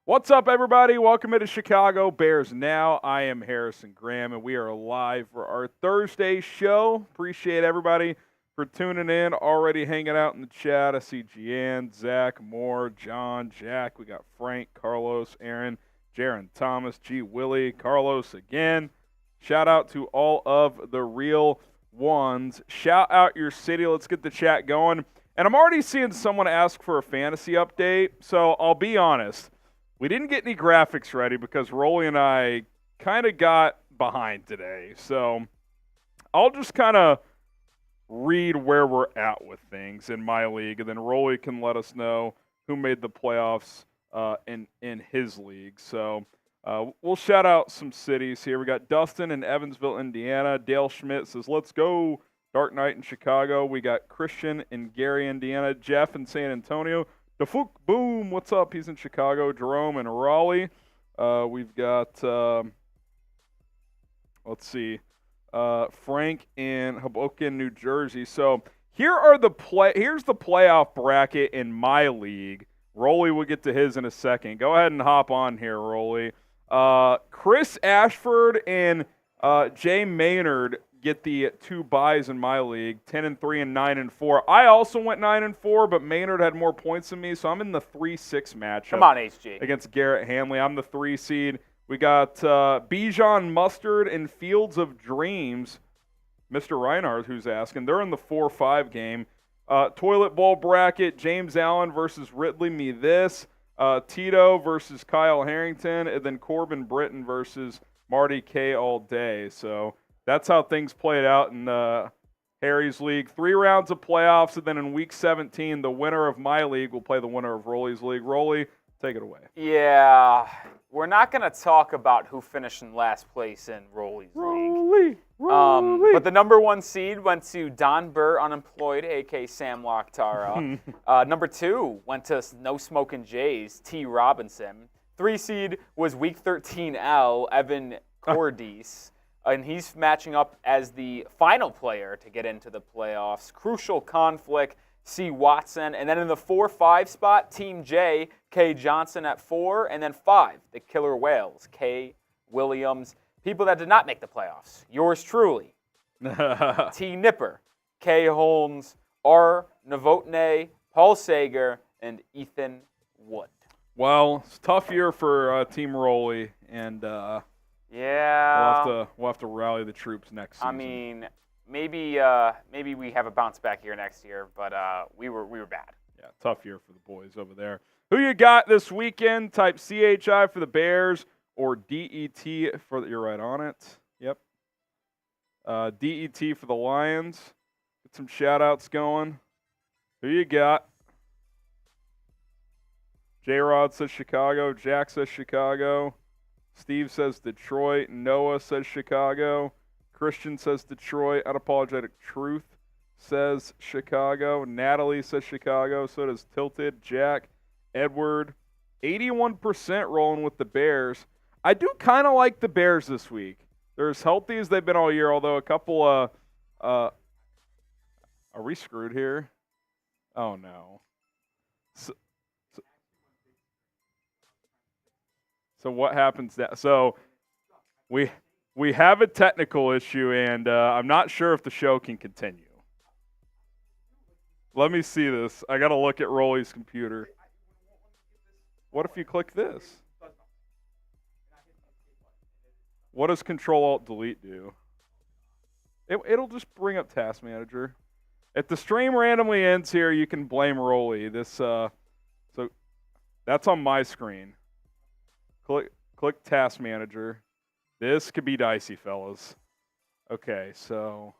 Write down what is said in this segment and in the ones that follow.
What's up, everybody? Welcome to Chicago Bears Now. I am Harrison Graham, and we are live for our Thursday show. Appreciate everybody for tuning in, already hanging out in the chat. I see Gian, Zach, Moore, John, Jack. We got Frank, Carlos, Aaron, Jaron Thomas, G. Willie, Carlos again. Shout out to all of the real ones. Shout out your city. Let's get the chat going. And I'm already seeing someone ask for a fantasy update, so I'll be honest. We didn't get any graphics ready because Rolly and I kind of got behind today. So I'll just kind of read where we're at with things in my league, and then Rolly can let us know who made the playoffs in his league. So we'll shout out some cities here. We got Dustin in Evansville, Indiana. Dale Schmidt says, let's go. Dark Knight in Chicago. We got Christian in Gary, Indiana. Jeff in San Antonio. DeFook Boom, what's up? He's in Chicago. Jerome in Raleigh. We've got, let's see, Frank in Hoboken, New Jersey. So here's the playoff bracket in my league. Rolly will get to his in a second. Go ahead and hop on here, Rolly. Chris Ashford and Jay Maynard get the two buys in my league, 10-3 and 9-4. I also went 9-4, but Maynard had more points than me, so I'm in the 3-6 matchup. Come on, HG. Against Garrett Hanley. I'm the 3 seed. We got Bijan Mustard and Fields of Dreams. Mr. Reinhardt, who's asking. They're in the 4-5 game. Toilet Bowl bracket, James Allen versus Ridley Me This. Tito versus Kyle Harrington. And then Corbin Britton versus Marty K all day. So that's how things played out in Harry's league. 3 rounds of playoffs, and then in week 17, the winner of my league will play the winner of Rolly's league. Rolly, take it away. Yeah, we're not going to talk about who finished in last place in Rolly's league. Rolly. But the number 1 seed went to Don Burr, unemployed, a.k.a. Sam Locktara. Number 2 went to No Smokin' Jays, T. Robinson. 3 seed was week 13 L, Evan Cordes. And he's matching up as the final player to get into the playoffs. Crucial conflict, C. Watson. And then in the 4-5 spot, Team J, K. Johnson at 4. And then 5, the Killer Whales, K. Williams. People that did not make the playoffs. Yours truly, T. Nipper, K. Holmes, R. Novotny, Paul Sager, and Ethan Wood. Well, it's a tough year for Team Rolly, and yeah, we'll have to rally the troops next season. I mean, maybe we have a bounce back here next year, but we were bad. Yeah, tough year for the boys over there. Who you got this weekend? Type CHI for the Bears or DET for you're right on it. Yep. DET for the Lions. Get some shout-outs going. Who you got? J-Rod says Chicago. Jack says Chicago. Steve says Detroit. Noah says Chicago. Christian says Detroit. Unapologetic Truth says Chicago. Natalie says Chicago. So does Tilted. Jack. Edward. 81% rolling with the Bears. I do kind of like the Bears this week. They're as healthy as they've been all year, although a couple are we screwed here? Oh, no. So what happens now? So we have a technical issue, and I'm not sure if the show can continue. Let me see this. I got to look at Rolly's computer. What if you click this? What does Control-Alt-Delete do? It'll just bring up Task Manager. If the stream randomly ends here, you can blame Rolly. So that's on my screen. Click Task Manager. This could be dicey, fellas. Okay, so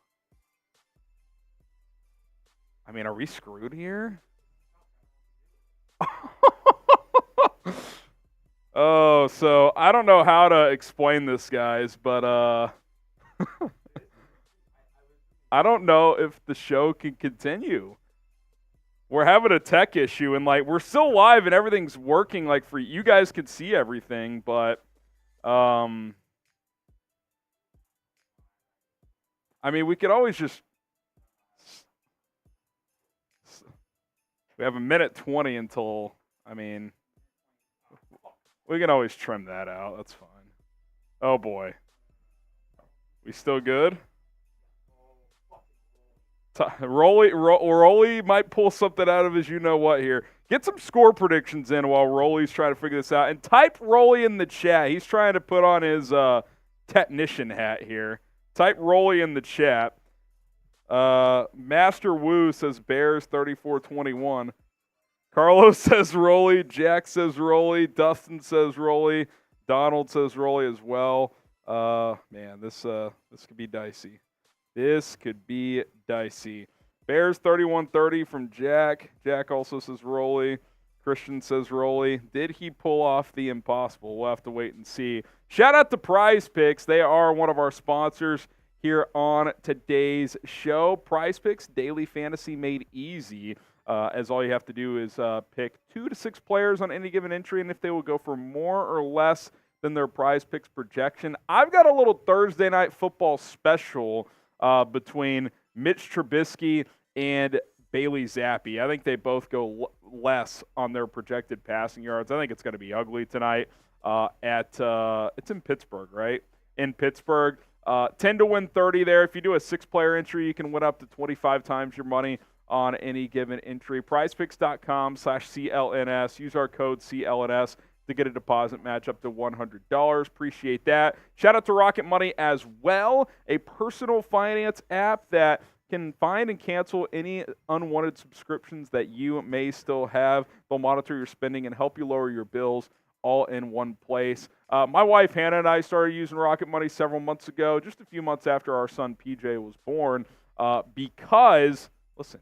I mean, are we screwed here? Oh, so I don't know how to explain this, guys, but I don't know if the show can continue. We're having a tech issue, and like we're still live and everything's working. Like for you guys can see everything, but I mean, we could always just. We have a minute 20 until. I mean. We can always trim that out. That's fine. Oh, boy. We still good? Rolly might pull something out of his you-know-what here. Get some score predictions in while Rolly's trying to figure this out. And type Rolly in the chat. He's trying to put on his technician hat here. Type Rolly in the chat. Master Wu says Bears 34-21. Carlos says Rolly. Jack says Rolly. Dustin says Rolly. Donald says Rolly as well. Man, this could be dicey. This could be dicey. Bears 31-30 from Jack. Jack also says Rolly. Christian says Rolly. Did he pull off the impossible? We'll have to wait and see. Shout out to Prize Picks. They are one of our sponsors here on today's show. Prize Picks, daily fantasy made easy, as all you have to do is pick 2 to 6 players on any given entry, and if they will go for more or less than their Prize Picks projection. I've got a little Thursday night football special between Mitch Trubisky and Bailey Zappi. I think they both go less on their projected passing yards. I think it's going to be ugly tonight it's in Pittsburgh, right? In Pittsburgh. 10 to win 30 there. If you do a 6-player entry, you can win up to 25 times your money on any given entry. PrizePicks.com/CLNS. Use our code CLNS to get a deposit match up to $100. Appreciate that. Shout out to Rocket Money as well, a personal finance app that can find and cancel any unwanted subscriptions that you may still have. They'll monitor your spending and help you lower your bills all in one place. My wife Hannah and I started using Rocket Money several months ago, just a few months after our son PJ was born, because, listen,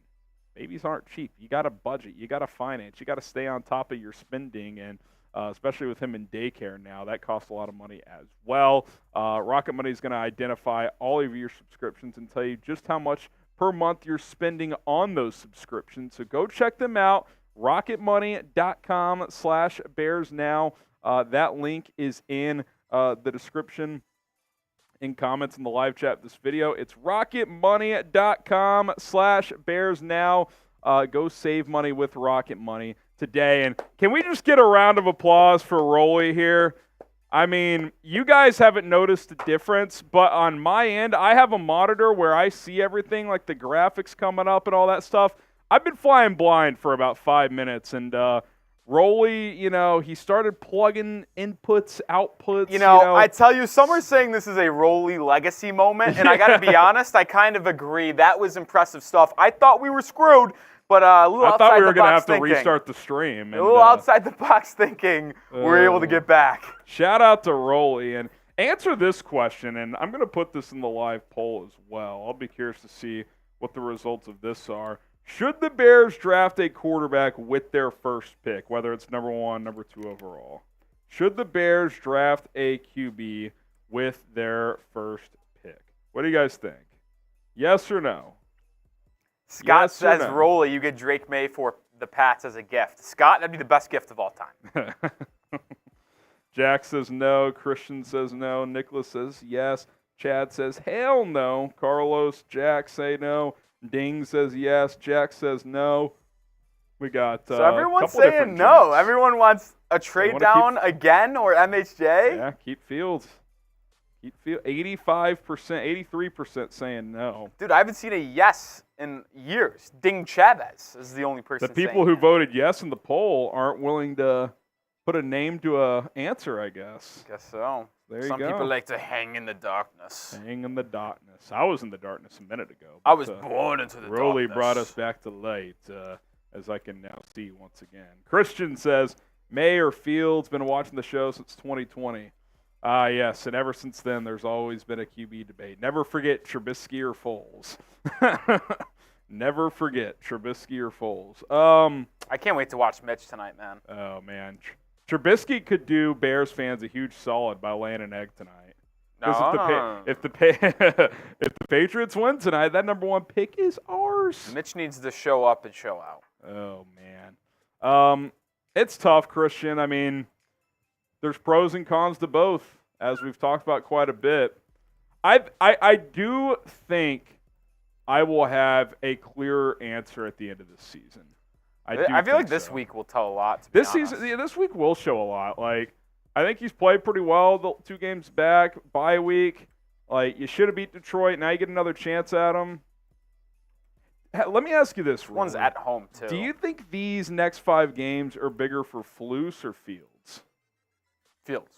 babies aren't cheap. You got to budget. You got to finance. You got to stay on top of your spending, and especially with him in daycare now, that costs a lot of money as well. Rocket Money is going to identify all of your subscriptions and tell you just how much per month you're spending on those subscriptions. So go check them out, rocketmoney.com/bearsnow. That link is in the description in comments in the live chat of this video. It's rocketmoney.com/bearsnow. Go save money with Rocket Money today. And can we just get a round of applause for Rolly here? I mean, you guys haven't noticed the difference, but on my end, I have a monitor where I see everything, like the graphics coming up and all that stuff. I've been flying blind for about 5 minutes, and Rolly, he started plugging inputs, outputs. I tell you, some are saying this is a Rolly legacy moment, and I got to be honest, I kind of agree. That was impressive stuff. I thought we were screwed, but a little outside the box thinking. I thought we were going to have to restart the stream. A little outside the box thinking, we're able to get back. Shout out to Rolly, and answer this question, and I'm going to put this in the live poll as well. I'll be curious to see what the results of this are. Should the Bears draft a quarterback with their first pick, whether it's number 1, number 2 overall? Should the Bears draft a QB with their first pick? What do you guys think? Yes or no? Scott says, Rolly, you get Drake May for the Pats as a gift. Scott, that'd be the best gift of all time. Jack says no. Christian says no. Nicholas says yes. Chad says hell no. Carlos, Jack say no. Ding says yes. Jack says no. We got so everyone's saying no. Jacks. Everyone wants a trade down again or MHJ. Yeah, keep Fields. 85%, 83% saying no. Dude, I haven't seen a yes in years. Ding Chavez is the only person. The people who voted yes in the poll aren't willing to put a name to a answer, I guess. Guess so. There you go. Some people like to hang in the darkness. Hang in the darkness. I was in the darkness a minute ago. I was born into the Rolly darkness. brought us back to light, as I can now see once again. Christian says, May or Fields, been watching the show since 2020. Yes, and ever since then, there's always been a QB debate. Never forget Trubisky or Foles. Never forget Trubisky or Foles. I can't wait to watch Mitch tonight, man. Oh, man. Trubisky could do Bears fans a huge solid by laying an egg tonight. If the Patriots win tonight, that number 1 pick is ours. Mitch needs to show up and show out. Oh, man. It's tough, Christian. I mean, there's pros and cons to both, as we've talked about quite a bit. I do think I will have a clearer answer at the end of this season. I feel like this week will tell a lot. This week will show a lot. Like, I think he's played pretty well the 2 games back, bye week. Like, you should have beat Detroit. Now you get another chance at them. Let me ask you this. One's at home, too. Do you think these next 5 games are bigger for Flus or Fields? Fields.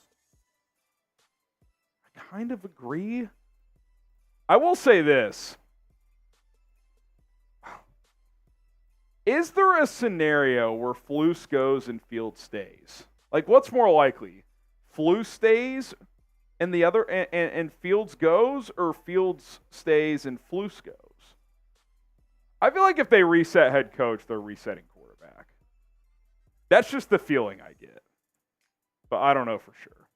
I kind of agree. I will say this. Is there a scenario where Flus goes and Fields stays? Like, what's more likely? Flus stays and the other and Fields goes, or Fields stays and Flus goes? I feel like if they reset head coach, they're resetting quarterback. That's just the feeling I get. But I don't know for sure.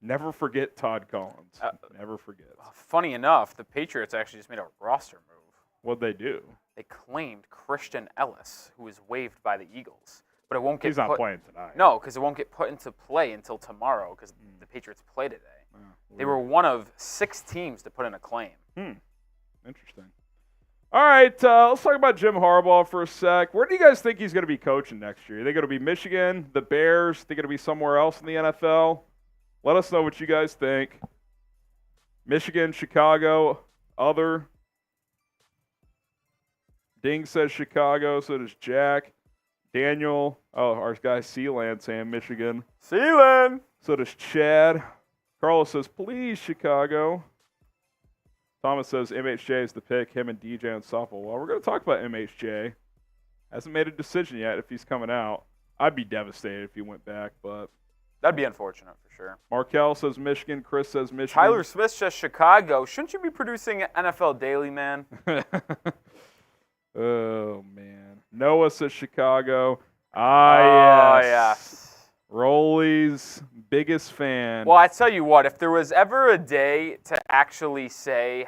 Never forget Todd Collins. Never forget. Funny enough, the Patriots actually just made a roster move. What'd they do? They claimed Christian Ellis, who was waived by the Eagles. But it won't get He's not playing tonight. No, because it won't get put into play until tomorrow because the Patriots play today. They were one of 6 teams to put in a claim. Interesting. All right, let's talk about Jim Harbaugh for a sec. Where do you guys think he's going to be coaching next year? Are they going to be Michigan, the Bears? Are they going to be somewhere else in the NFL? Let us know what you guys think. Michigan, Chicago, other. Ding says Chicago, so does Jack. Daniel, our guy Sealand saying Michigan. Sealand! So does Chad. Carlos says, please, Chicago. Thomas says MHJ is the pick, him and DJ on softball. Well, we're going to talk about MHJ. Hasn't made a decision yet if he's coming out. I'd be devastated if he went back, but... That'd be unfortunate for sure. Markel says Michigan. Chris says Michigan. Tyler Smith says Chicago. Shouldn't you be producing NFL Daily, man? Oh, man. Noah says Chicago. Yes. Rolly's biggest fan. Well, I tell you what, if there was ever a day to actually say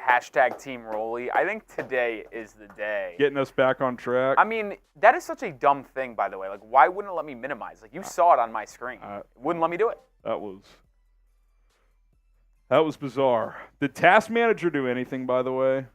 #Team Rolly, I think today is the day. Getting us back on track. I mean, that is such a dumb thing, by the way. Like, why wouldn't it let me minimize? Like, you saw it on my screen. It wouldn't let me do it. That was bizarre. Did Task Manager do anything, by the way?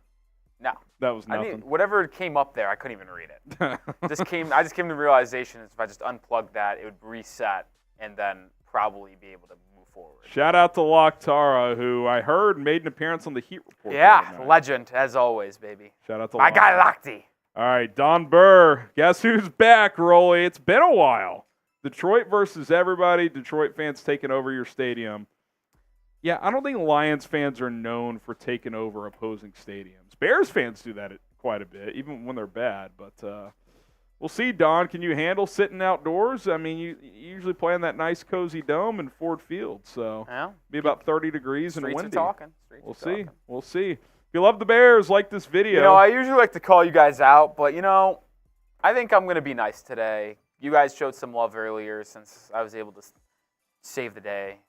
No. That was nothing. I mean, whatever came up there, I couldn't even read it. I just came to the realization if I just unplugged that, it would reset and then probably be able to move forward. Shout out to Locktara, who I heard made an appearance on the Heat Report. Yeah, legend, as always, baby. Shout out to my guy Lockty. All right, Don Burr. Guess who's back, Rolly? It's been a while. Detroit versus everybody. Detroit fans taking over your stadium. Yeah, I don't think Lions fans are known for taking over opposing stadiums. Bears fans do that quite a bit, even when they're bad. But we'll see, Don. Can you handle sitting outdoors? I mean, you usually play in that nice, cozy dome in Ford Field. So be about 30 degrees and windy. We'll see. We'll see. If you love the Bears, like this video. You know, I usually like to call you guys out, but, you know, I think I'm going to be nice today. You guys showed some love earlier since I was able to save the day.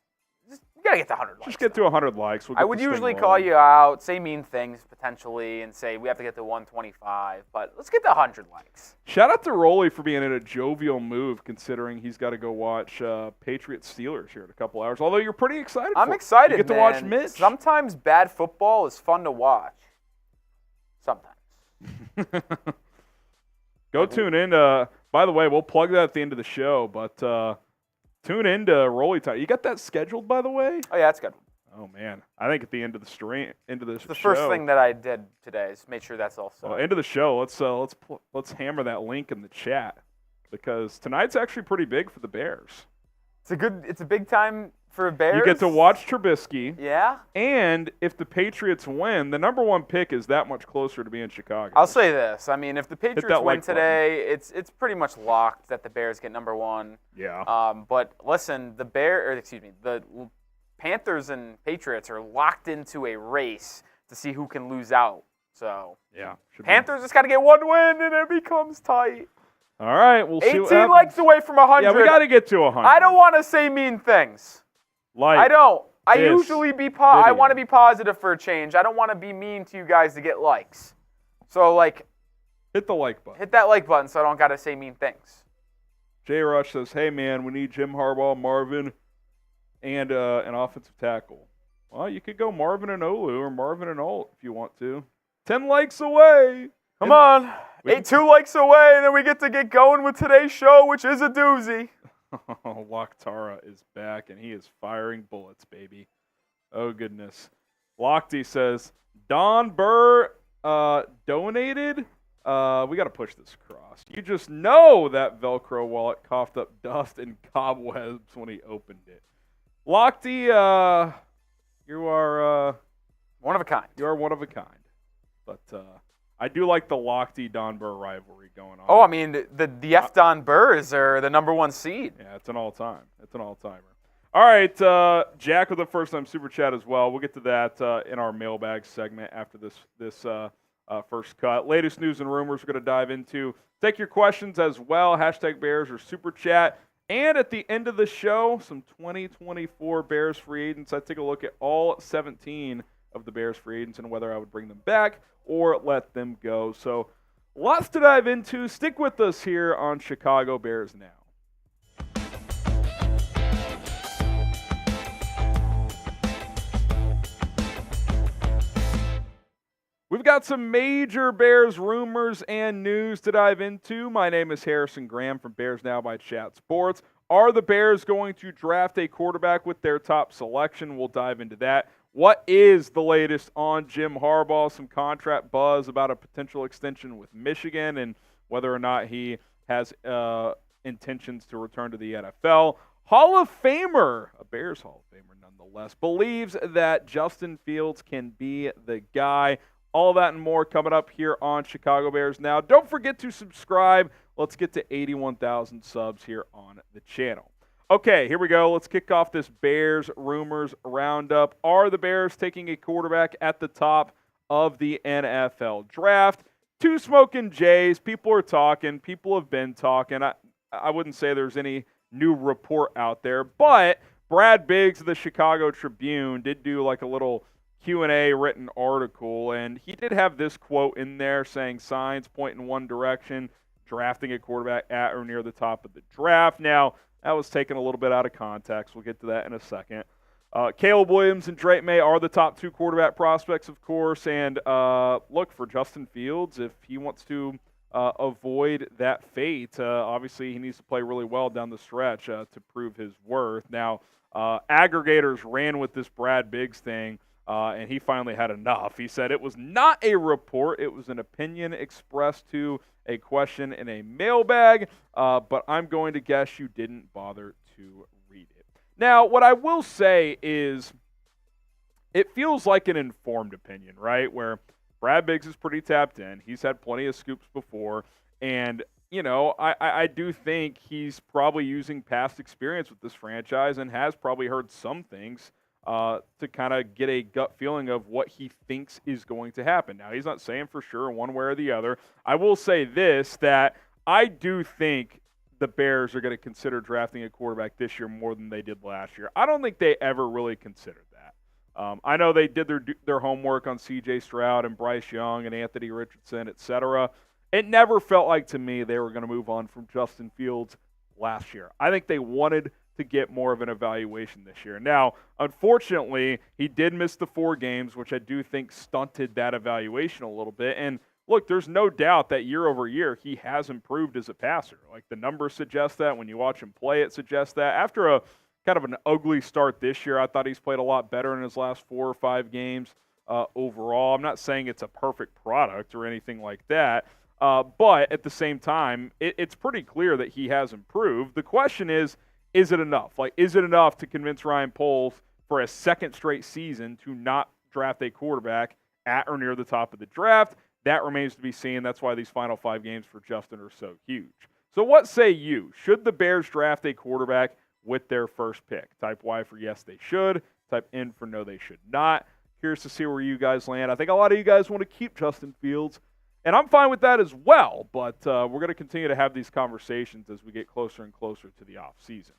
You got to get to 100 likes. Just get to 100 likes. I would usually call you out, say mean things potentially, and say we have to get to 125, but let's get to 100 likes. Shout out to Rolly for being in a jovial move, considering he's got to go watch Patriots Steelers here in a couple hours. Although you're pretty excited. I'm excited. You get to watch Mitch. Sometimes bad football is fun to watch. Sometimes. Go tune in. By the way, we'll plug that at the end of the show, but. Tune in to Rolly Time. You got that scheduled, by the way? Oh, yeah, it's scheduled. Oh, man. I think at the end of the stream, the first thing that I did today is make sure that's all set. Well, end of the show, let's hammer that link in the chat because tonight's actually pretty big for the Bears. It's a big time for Bears. You get to watch Trubisky. Yeah. And if the Patriots win, the number 1 pick is that much closer to being Chicago. I'll say this. I mean, if the Patriots win today, it's pretty much locked that the Bears get number 1. Yeah. But listen, the Panthers and Patriots are locked into a race to see who can lose out. So yeah, Panthers just got to get 1 win, and it becomes tight. All right, we'll see. 18 likes away from 100. Yeah, we got to get to 100. I don't want to say mean things. I don't. I usually I want to be positive for a change. I don't want to be mean to you guys to get likes. So, hit the like button. Hit that like button so I don't got to say mean things. Jay Rush says, hey, man, we need Jim Harbaugh, Marvin, and an offensive tackle. Well, you could go Marvin and Olu or Marvin and Alt if you want to. 10 likes away. Come on. 2 likes away, and then we get to get going with today's show, which is a doozy. Locktara is back, and he is firing bullets, baby. Oh, goodness. Lochte says, Don Burr donated? We got to push this across. You just know that Velcro wallet coughed up dust and cobwebs when he opened it. Lochte, you are... one of a kind. You are one of a kind. But I do like the Lochte-Don Burr rivalry going on. Oh, I mean, the F. Don Burrs are the #1 seed. Yeah, it's an all-time. It's an all-timer. All right, Jack with the first-time Super Chat as well. We'll get to that in our mailbag segment after this first cut. Latest news and rumors we're going to dive into. Take your questions as well. Hashtag Bears or Super Chat. And at the end of the show, some 2024 Bears free agents. I take a look at all 17 of the Bears free agents and whether I would bring them back or let them go. So lots to dive into. Stick with us here on Chicago Bears Now. We've got some major Bears rumors and news to dive into. My name is Harrison Graham from Bears Now by Chat Sports. Are the Bears going to draft a quarterback with their top selection? We'll dive into that. What is the latest on Jim Harbaugh? Some contract buzz about a potential extension with Michigan and whether or not he has intentions to return to the NFL. Hall of Famer, a Bears Hall of Famer nonetheless, believes that Justin Fields can be the guy. All that and more coming up here on Chicago Bears Now. Don't forget to subscribe. Let's get to 81,000 subs here on the channel. Okay, here we go. Let's kick off this Bears rumors roundup. Are the Bears taking a quarterback at the top of the NFL draft? Two smoking Jays. People are talking. People have been talking. I wouldn't say there's any new report out there, but Brad Biggs of the Chicago Tribune did do like a little Q&A written article, and he did have this quote in there saying signs point in one direction, drafting a quarterback at or near the top of the draft. Now, that was taken a little bit out of context. We'll get to that in a second. Caleb Williams and Drake May are the top two quarterback prospects, of course, and look, for Justin Fields, if he wants to avoid that fate, obviously he needs to play really well down the stretch to prove his worth. Now, aggregators ran with this Brad Biggs thing, and he finally had enough. He said it was not a report. It was an opinion expressed to a question in a mailbag, but I'm going to guess you didn't bother to read it. Now, what I will say is it feels like an informed opinion, right, where Brad Biggs is pretty tapped in. He's had plenty of scoops before, and you know, I do think he's probably using past experience with this franchise and has probably heard some things to kind of get a gut feeling of what he thinks is going to happen. Now, he's not saying for sure one way or the other. I will say this, that I do think the Bears are going to consider drafting a quarterback this year more than they did last year. I don't think they ever really considered that. I know they did their homework on C.J. Stroud and Bryce Young and Anthony Richardson, etc. It never felt like to me they were going to move on from Justin Fields last year. I think they wanted to get more of an evaluation this year. Now, unfortunately, he did miss the 4 games, which I do think stunted that evaluation a little bit. And look, there's no doubt that year over year he has improved as a passer. Like, the numbers suggest that. When you watch him play, it suggests that. After a kind of an ugly start this year, I thought he's played a lot better in his last 4 or 5 games overall. I'm not saying it's a perfect product or anything like that. But at the same time, it's pretty clear that he has improved. The question is it enough? Like, is it enough to convince Ryan Poles for a second straight season to not draft a quarterback at or near the top of the draft? That remains to be seen. That's why these final 5 games for Justin are so huge. So what say you? Should the Bears draft a quarterback with their first pick? Type Y for yes, they should. Type N for no, they should not. Curious to see where you guys land. I think a lot of you guys want to keep Justin Fields, and I'm fine with that as well, but we're going to continue to have these conversations as we get closer and closer to the offseason.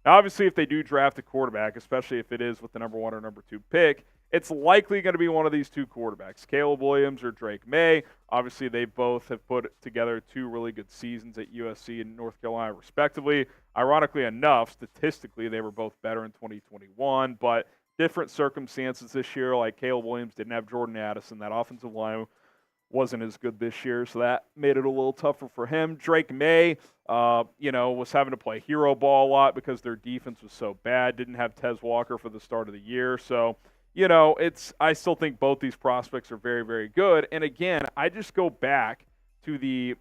Now, obviously, if they do draft a quarterback, especially if it is with the number 1 or number 2 pick, it's likely going to be one of these 2 quarterbacks, Caleb Williams or Drake May. Obviously, they both have put together 2 really good seasons at USC and North Carolina, respectively. Ironically enough, statistically, they were both better in 2021, but different circumstances this year. Like, Caleb Williams didn't have Jordan Addison. That offensive line wasn't as good this year, so that made it a little tougher for him. Drake May, was having to play hero ball a lot because their defense was so bad. Didn't have Tez Walker for the start of the year, so I still think both these prospects are very, very good. And again, I just go back to the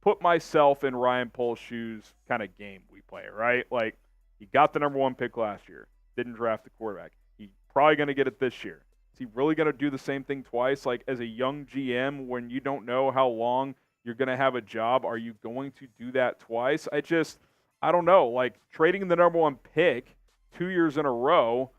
put myself in Ryan Poles' shoes kind of game we play, right? Like, he got the number 1 pick last year, didn't draft the quarterback. He's probably going to get it this year. Is he really going to do the same thing twice? Like, as a young GM, when you don't know how long you're going to have a job, are you going to do that twice? I don't know. Like, trading the number 1 pick 2 years in a row,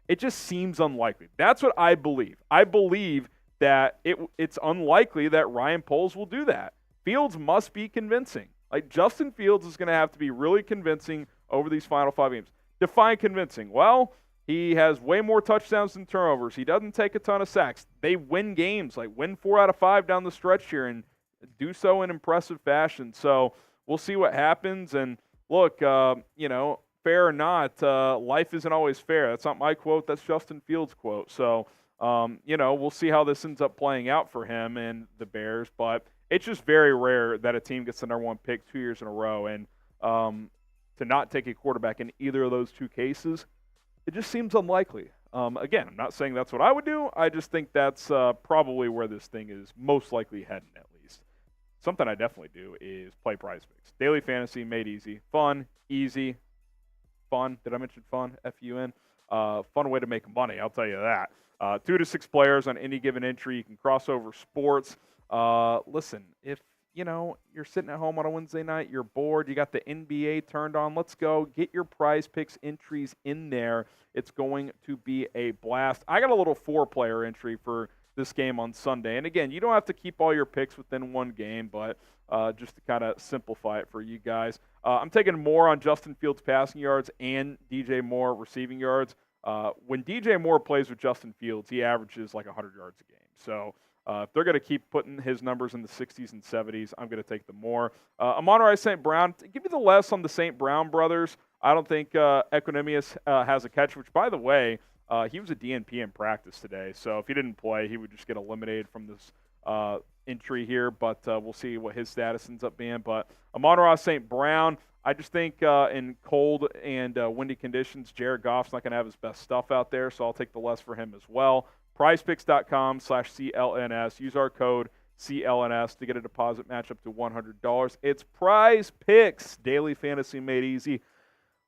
it just seems unlikely. That's what I believe. I believe that it's unlikely that Ryan Poles will do that. Fields must be convincing. Like, Justin Fields is going to have to be really convincing over these final 5 games. Define convincing. Well, he has way more touchdowns than turnovers. He doesn't take a ton of sacks. They win games, like win 4 out of 5 down the stretch here and do so in impressive fashion. So we'll see what happens. And look, fair or not, life isn't always fair. That's not my quote. That's Justin Fields' quote. So, we'll see how this ends up playing out for him and the Bears. But it's just very rare that a team gets the number 1 pick 2 years in a row. And to not take a quarterback in either of those 2 cases, it just seems unlikely. Again, I'm not saying that's what I would do. I just think that's probably where this thing is most likely heading, at least. Something I definitely do is play Prize Picks. Daily fantasy made easy. Fun, easy, fun. Did I mention fun? F-U-N. Fun way to make money, I'll tell you that. 2 to 6 players on any given entry. You can cross over sports. Listen, if you're sitting at home on a Wednesday night, you're bored, you got the NBA turned on, let's go. Get your Prize Picks entries in there. It's going to be a blast. I got a little 4-player entry for this game on Sunday. And again, you don't have to keep all your picks within one game, but just to kind of simplify it for you guys. I'm taking more on Justin Fields passing yards and DJ Moore receiving yards. When DJ Moore plays with Justin Fields, he averages like 100 yards a game. So if they're going to keep putting his numbers in the 60s and 70s, I'm going to take the more. Amon-Ra St. Brown, give me the less on the St. Brown brothers. I don't think Equinemius has a catch, which, by the way, he was a DNP in practice today. So if he didn't play, he would just get eliminated from this entry here. But we'll see what his status ends up being. But Amon-Ra St. Brown, I just think in cold and windy conditions, Jared Goff's not going to have his best stuff out there. So I'll take the less for him as well. PrizePicks.com/CLNS. Use our code CLNS to get a deposit match up to $100. It's Prize Picks, daily fantasy made easy.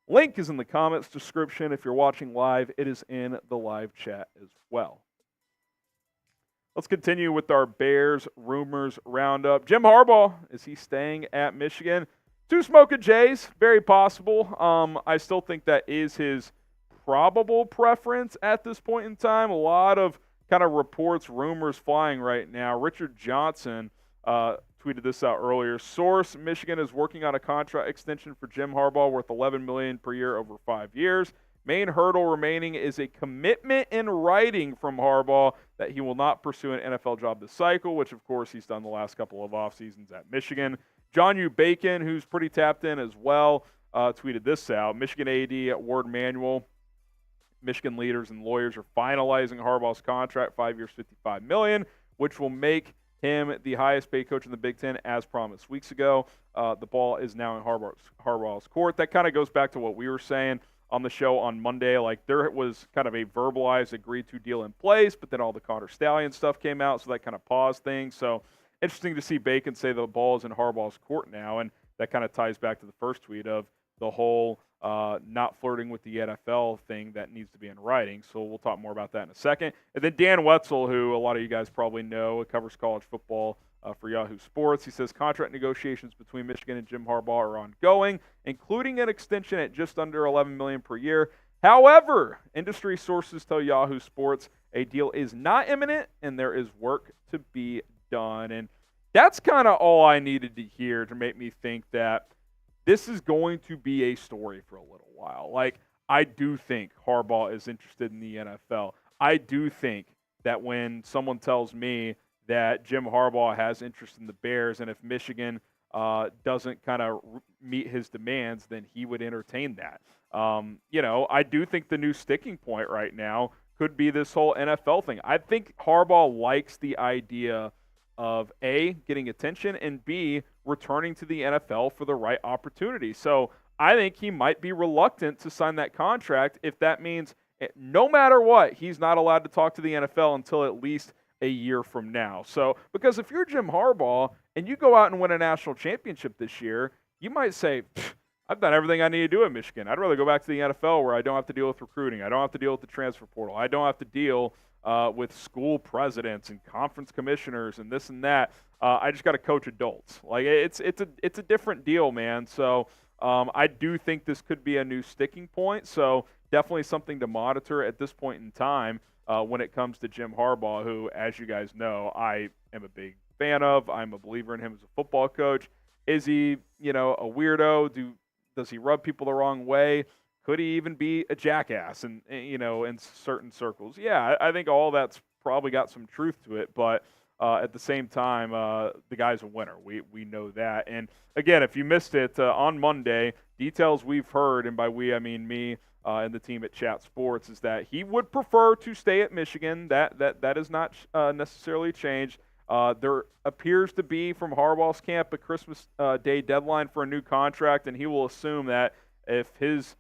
Link is in the comments description. If you're watching live, it is in the live chat as well. Let's continue with our Bears rumors roundup. Jim Harbaugh, is he staying at Michigan? 2 Smoking Jays, very possible. I still think that is his probable preference at this point in time. A lot of kind of reports, rumors flying right now. Richard Johnson tweeted this out earlier. Source: Michigan is working on a contract extension for Jim Harbaugh worth $11 million per year over 5 years. Main hurdle remaining is a commitment in writing from Harbaugh that he will not pursue an NFL job this cycle, which of course he's done the last couple of off seasons at Michigan. John U. Bacon, who's pretty tapped in as well, tweeted this out. Michigan AD Ward Manuel. Michigan leaders and lawyers are finalizing Harbaugh's contract, 5 years, $55 million, which will make him the highest paid coach in the Big Ten, as promised weeks ago. The ball is now in Harbaugh's court. That kind of goes back to what we were saying on the show on Monday. Like, there was kind of a verbalized, agreed-to deal in place, but then all the Connor Stallion stuff came out, so that kind of paused things. So interesting to see Bacon say the ball is in Harbaugh's court now, and that kind of ties back to the first tweet of the whole not flirting with the NFL thing that needs to be in writing. So we'll talk more about that in a second. And then Dan Wetzel, who a lot of you guys probably know, covers college football for Yahoo Sports. He says contract negotiations between Michigan and Jim Harbaugh are ongoing, including an extension at just under $11 million per year. However, industry sources tell Yahoo Sports a deal is not imminent and there is work to be done. And that's kind of all I needed to hear to make me think that this is going to be a story for a little while. Like, I do think Harbaugh is interested in the NFL. I do think that when someone tells me that Jim Harbaugh has interest in the Bears, and if Michigan doesn't kind of meet his demands, then he would entertain that. I do think the new sticking point right now could be this whole NFL thing. I think Harbaugh likes the idea of A, getting attention, and B, returning to the NFL for the right opportunity. So I think he might be reluctant to sign that contract if that means no matter what, he's not allowed to talk to the NFL until at least a year from now. So, because if you're Jim Harbaugh and you go out and win a national championship this year, you might say, I've done everything I need to do at Michigan. I'd rather go back to the NFL where I don't have to deal with recruiting. I don't have to deal with the transfer portal. I don't have to deal with school presidents and conference commissioners and this and that. I just got to coach adults. Like it's a different deal, man. So I do think this could be a new sticking point. So definitely something to monitor at this point in time when it comes to Jim Harbaugh, who, as you guys know, I am a big fan of. I'm a believer in him as a football coach. Is he, a weirdo? Does he rub people the wrong way? Could he even be a jackass in certain circles? Yeah, I think all that's probably got some truth to it, but at the same time, the guy's a winner. We know that. And again, if you missed it, on Monday, details we've heard, and by we I mean me and the team at Chat Sports, is that he would prefer to stay at Michigan. That has not necessarily changed. There appears to be, from Harbaugh's camp, a Christmas Day deadline for a new contract, and he will assume that if his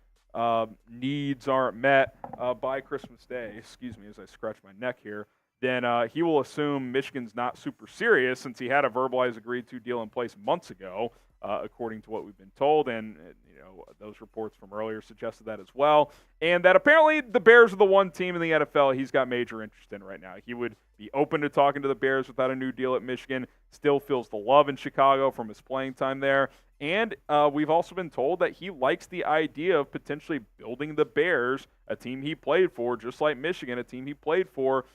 needs aren't met by Christmas Day, excuse me as I scratch my neck here, then he will assume Michigan's not super serious since he had a verbalized agreed-to deal in place months ago, according to what we've been told, and those reports from earlier suggested that as well, and that apparently the Bears are the one team in the NFL he's got major interest in right now. He would be open to talking to the Bears without a new deal at Michigan, still feels the love in Chicago from his playing time there, and we've also been told that he likes the idea of potentially building the Bears, a team he played for, just like Michigan, a team he played for,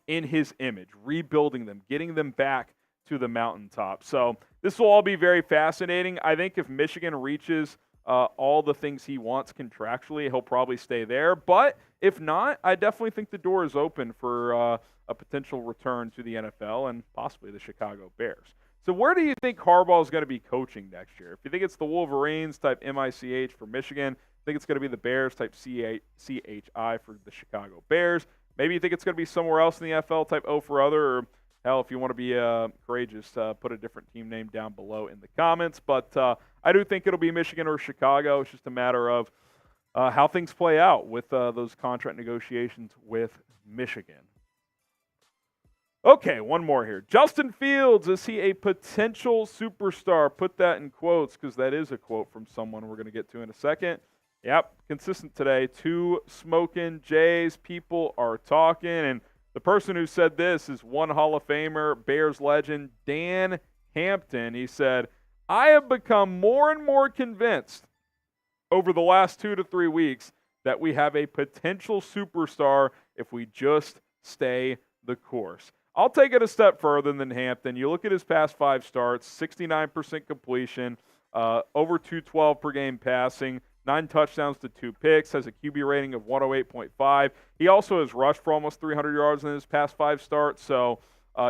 in his image, rebuilding them, getting them back to the mountaintop. So this will all be very fascinating. I think if Michigan reaches all the things he wants contractually, he'll probably stay there. But if not, I definitely think the door is open for a potential return to the NFL and possibly the Chicago Bears. So where do you think Harbaugh is going to be coaching next year? If you think it's the Wolverines type MICH for Michigan, I think it's going to be the Bears type CHI for the Chicago Bears. Maybe you think it's going to be somewhere else in the NFL type O for other, or hell, if you want to be courageous, put a different team name down below in the comments. But I do think it'll be Michigan or Chicago. It's just a matter of how things play out with those contract negotiations with Michigan. Okay, one more here. Justin Fields, is he a potential superstar? Put that in quotes because that is a quote from someone we're going to get to in a second. Yep, consistent today. 2 smoking Jays. People are talking, and the person who said this is one Hall of Famer, Bears legend, Dan Hampton. He said, I have become more and more convinced over the last 2 to 3 weeks that we have a potential superstar if we just stay the course. I'll take it a step further than Hampton. You look at his past 5 starts, 69% completion, over 212 per game passing, 9 touchdowns to 2 picks, has a QB rating of 108.5. He also has rushed for almost 300 yards in his past 5 starts, so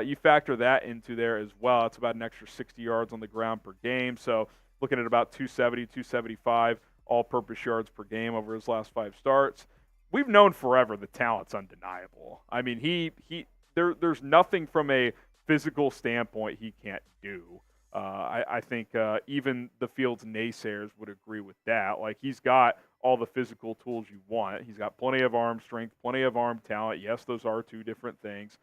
you factor that into there as well. It's about an extra 60 yards on the ground per game, so looking at about 270, 275 all-purpose yards per game over his last 5 starts. We've known forever the talent's undeniable. I mean, there's nothing from a physical standpoint he can't do. I think even the Fields naysayers would agree with that. Like, he's got all the physical tools you want. He's got plenty of arm strength, plenty of arm talent. Yes, those are 2 different things.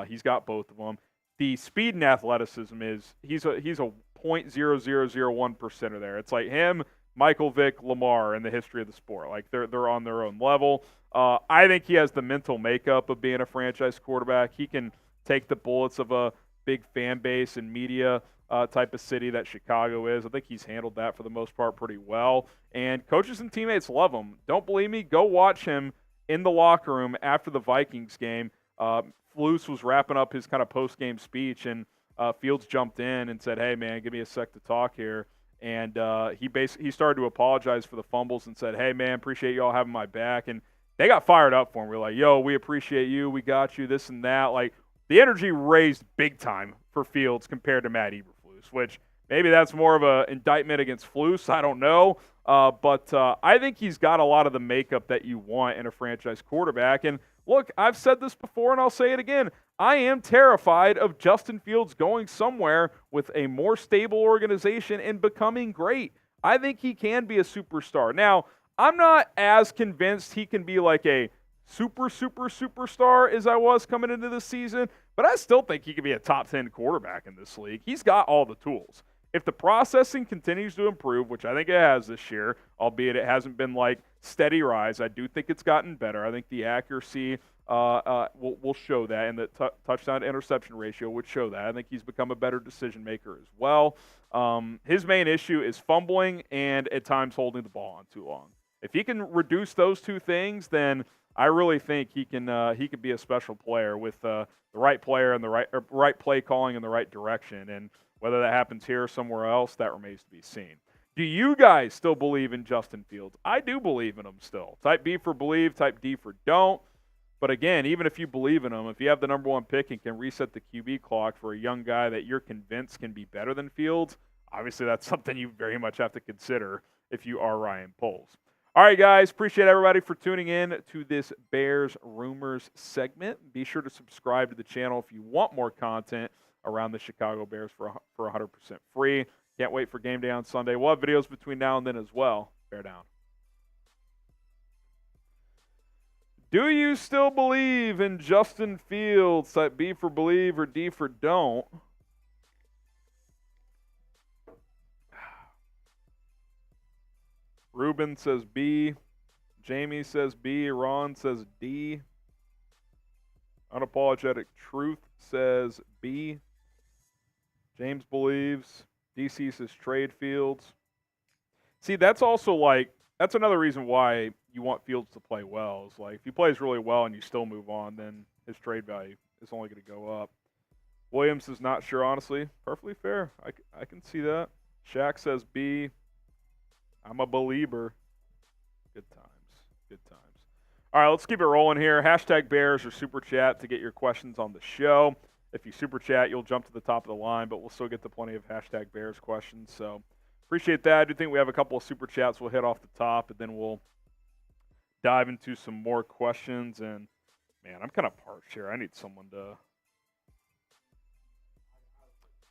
He's got both of them. The speed and athleticism he's a 0.0001% there. It's like him, Michael Vick, Lamar in the history of the sport. Like, they're on their own level. I think he has the mental makeup of being a franchise quarterback. He can take the bullets of a big fan base and media type of city that Chicago is. I think he's handled that for the most part pretty well. And coaches and teammates love him. Don't believe me? Go watch him in the locker room after the Vikings game. Flus was wrapping up his kind of post-game speech, and Fields jumped in and said, hey, man, give me a sec to talk here. And he started to apologize for the fumbles and said, hey, man, appreciate you all having my back. And they got fired up for him. We're like, yo, we appreciate you. We got you, this and that. Like, the energy raised big time for Fields compared to Matt Eberflus, which maybe that's more of an indictment against Flus. I don't know. But I think he's got a lot of the makeup that you want in a franchise quarterback. And Look, I've said this before and I'll say it again. I am terrified of Justin Fields going somewhere with a more stable organization and becoming great. I think he can be a superstar. Now, I'm not as convinced he can be like a superstar as I was coming into this season, but I still think he could be a top 10 quarterback in this league. He's got all the tools. If the processing continues to improve, which I think it has this year, albeit it hasn't been like steady rise, I do think it's gotten better. I think the accuracy will show that, and the touchdown to interception ratio would show that. I think he's become a better decision maker as well. His main issue is fumbling and at times holding the ball on too long. If he can reduce those two things, then I really think he can be a special player with the right player and the right play calling in the right direction. And whether that happens here or somewhere else, that remains to be seen. Do you guys still believe in Justin Fields? I do believe in him still. Type B for believe, type D for don't. But again, even if you believe in him, if you have the number one pick and can reset the QB clock for a young guy that you're convinced can be better than Fields, obviously that's something you very much have to consider if you are Ryan Poles. All right, guys, appreciate everybody for tuning in to this Bears Rumors segment. Be sure to subscribe to the channel if you want more content around the Chicago Bears for 100% free. Can't wait for game day on Sunday. We'll have videos between now and then as well. Bear down. Do you still believe in Justin Fields? Type B for believe or D for don't. Ruben says B. Jamie says B. Ron says D. Unapologetic Truth says B. James believes. DC says trade Fields. See, that's also that's another reason why you want Fields to play well. Is like if he plays really well and you still move on, then his trade value is only going to go up. Williams is not sure, honestly. Perfectly fair. I can see that. Shaq says B. I'm a believer. Good times. Good times. All right, let's keep it rolling here. Hashtag Bears or Super Chat to get your questions on the show. If you Super Chat, you'll jump to the top of the line, but we'll still get to plenty of hashtag Bears questions. So appreciate that. I do think we have a couple of Super Chats we'll hit off the top, and then we'll dive into some more questions. And, man, I'm kind of parched here. I need someone to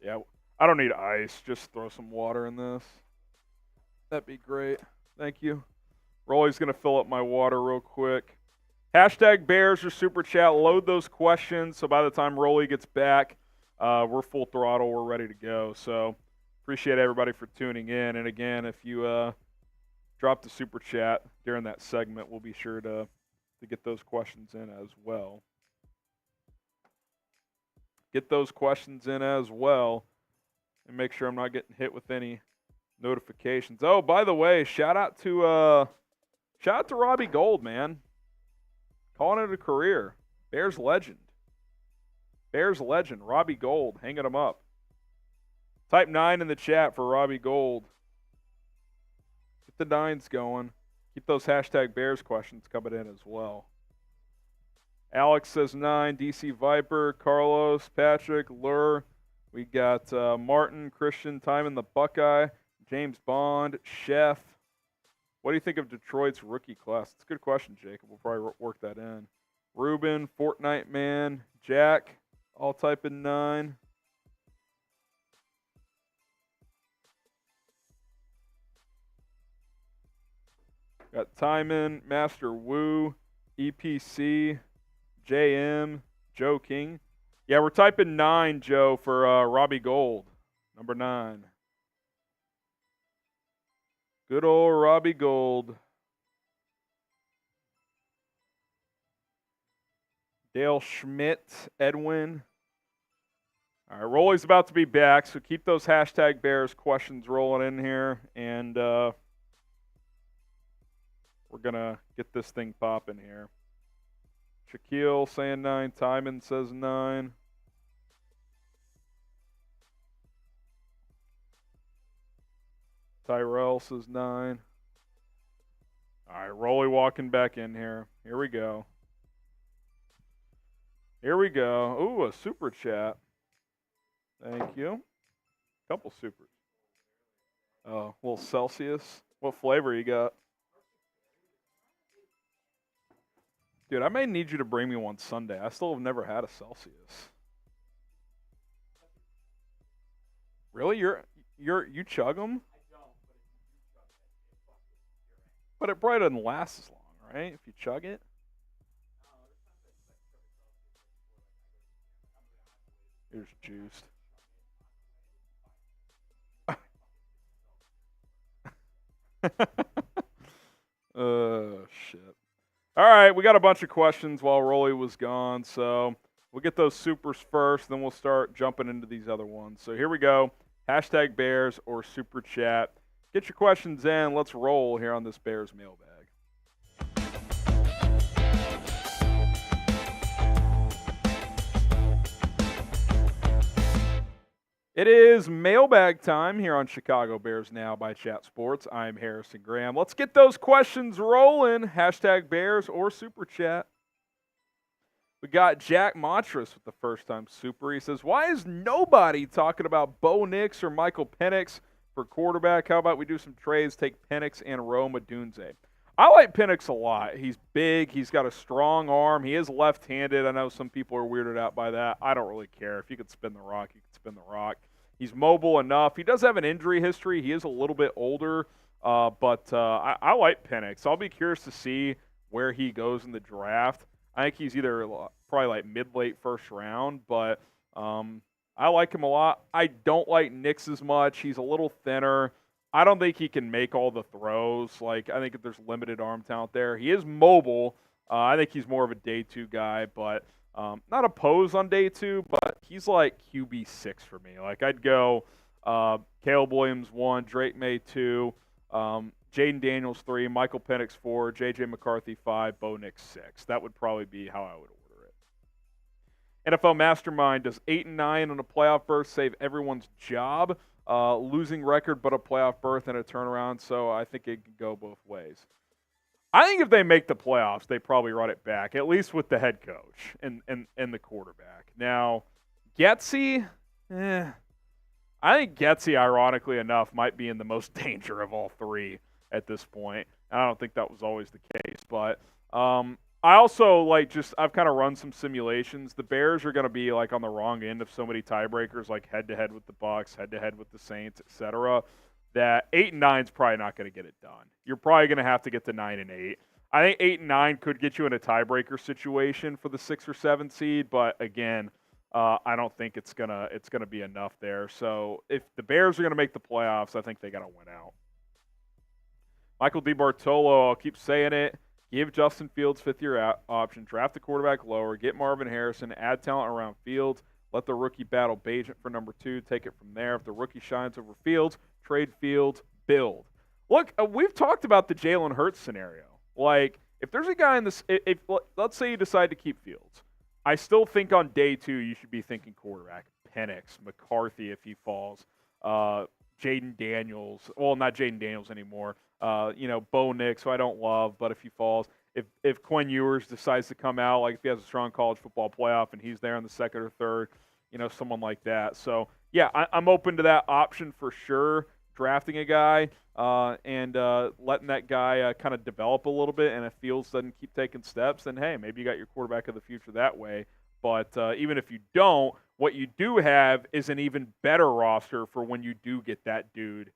– yeah, I don't need ice. Just throw some water in this. That'd be great. Thank you. Rolly's going to fill up my water real quick. Hashtag Bears or Super Chat. Load those questions so by the time Rolly gets back, we're full throttle. We're ready to go. So appreciate everybody for tuning in. And, again, if you drop the Super Chat during that segment, we'll be sure to get those questions in as well. Get those questions in as well and make sure I'm not getting hit with any notifications. Oh, by the way, shout out to Robbie Gould, man. Calling it a career. Bears legend. Bears legend, Robbie Gould, hanging him up. Type 9 in the chat for Robbie Gould. Get the 9s going. Keep those hashtag Bears questions coming in as well. Alex says 9. DC Viper, Carlos, Patrick, Lur. We got Martin, Christian, Timon the Buckeye, James Bond, Chef. What do you think of Detroit's rookie class? It's a good question, Jacob. We'll probably work that in. Ruben, Fortnite Man, Jack, all type in 9. Got Timon, Master Wu, EPC, JM, Joe King. Yeah, we're typing 9, Joe, for Robbie Gould, number 9. Good old Robbie Gould. Dale Schmidt, Edwin. All right, Rolly's about to be back, so keep those hashtag Bears questions rolling in here, and we're going to get this thing popping here. Shaquille saying 9. Timon says 9. Tyrell says 9. All right, Rolly walking back in here. Here we go. Here we go. Ooh, a super chat. Thank you. Couple supers. Oh, a little Celsius. What flavor you got? Dude, I may need you to bring me one Sunday. I still have never had a Celsius. Really? You chug them? I don't, but if you do chug it, it fucks with your ass. But it probably doesn't last as long, right? If you chug it? No, there's times I chug it, so You're juiced. Shit. All right, we got a bunch of questions while Rolly was gone, so we'll get those supers first, then we'll start jumping into these other ones. So here we go. Hashtag Bears or Super Chat. Get your questions in. Let's roll here on this Bears mailbag. It is mailbag time here on Chicago Bears Now by Chat Sports. I'm Harrison Graham. Let's get those questions rolling. Hashtag Bears or Super Chat. We got Jack Montrous with the first-time super. He says, why is nobody talking about Bo Nix or Michael Penix for quarterback? How about we do some trades, take Penix and Rome Odunze? I like Penix a lot. He's big. He's got a strong arm. He is left-handed. I know some people are weirded out by that. I don't really care. If you could spin the rock, you could spin the rock. He's mobile enough. He does have an injury history. He is a little bit older, but I like Penix. I'll be curious to see where he goes in the draft. I think he's either probably like mid-late first round, but I like him a lot. I don't like Nix as much. He's a little thinner. I don't think he can make all the throws. Like, I think there's limited arm talent there. He is mobile. I think he's more of a day two guy, but not opposed on day two, but he's like QB6 for me. Like, I'd go Caleb Williams 1, Drake May 2, Jaden Daniels 3, Michael Penix 4, J.J. McCarthy 5, Bo Nix 6. That would probably be how I would order it. NFL Mastermind, does 8-9 on a playoff berth save everyone's job? Losing record but a playoff berth and a turnaround, so I think it could go both ways. I think if they make the playoffs, they probably run it back, at least with the head coach and the quarterback. Now, Getsy, I think Getsy, ironically enough, might be in the most danger of all three at this point. I don't think that was always the case, but I also I've kind of run some simulations. The Bears are going to be like on the wrong end of so many tiebreakers, like head-to-head with the Bucs, head-to-head with the Saints, etc., that 8-9 is probably not going to get it done. You're probably going to have to get to 9-8. I think 8-9 could get you in a tiebreaker situation for the 6 or 7 seed, but again, I don't think it's gonna be enough there. So if the Bears are gonna make the playoffs, I think they gotta win out. Michael DiBartolo, I'll keep saying it. Give Justin Fields 5th-year option. Draft the quarterback lower. Get Marvin Harrison. Add talent around Fields. Let the rookie battle Bagent for number 2. Take it from there. If the rookie shines over Fields, trade Fields. Build. Look, we've talked about the Jalen Hurts scenario. Like, if there's a guy in this, if let's say you decide to keep Fields, I still think on day 2 you should be thinking quarterback. Penix, McCarthy if he falls, Jaden Daniels. Well, not Jaden Daniels anymore. Bo Nix, who I don't love, but if he falls, if Quinn Ewers decides to come out, like if he has a strong college football playoff and he's there in the 2nd or 3rd, someone like that. So yeah, I'm open to that option for sure. Drafting a guy and letting that guy kind of develop a little bit, and if Fields doesn't keep taking steps, then hey, maybe you got your quarterback of the future that way. But even if you don't, what you do have is an even better roster for when you do get that dude,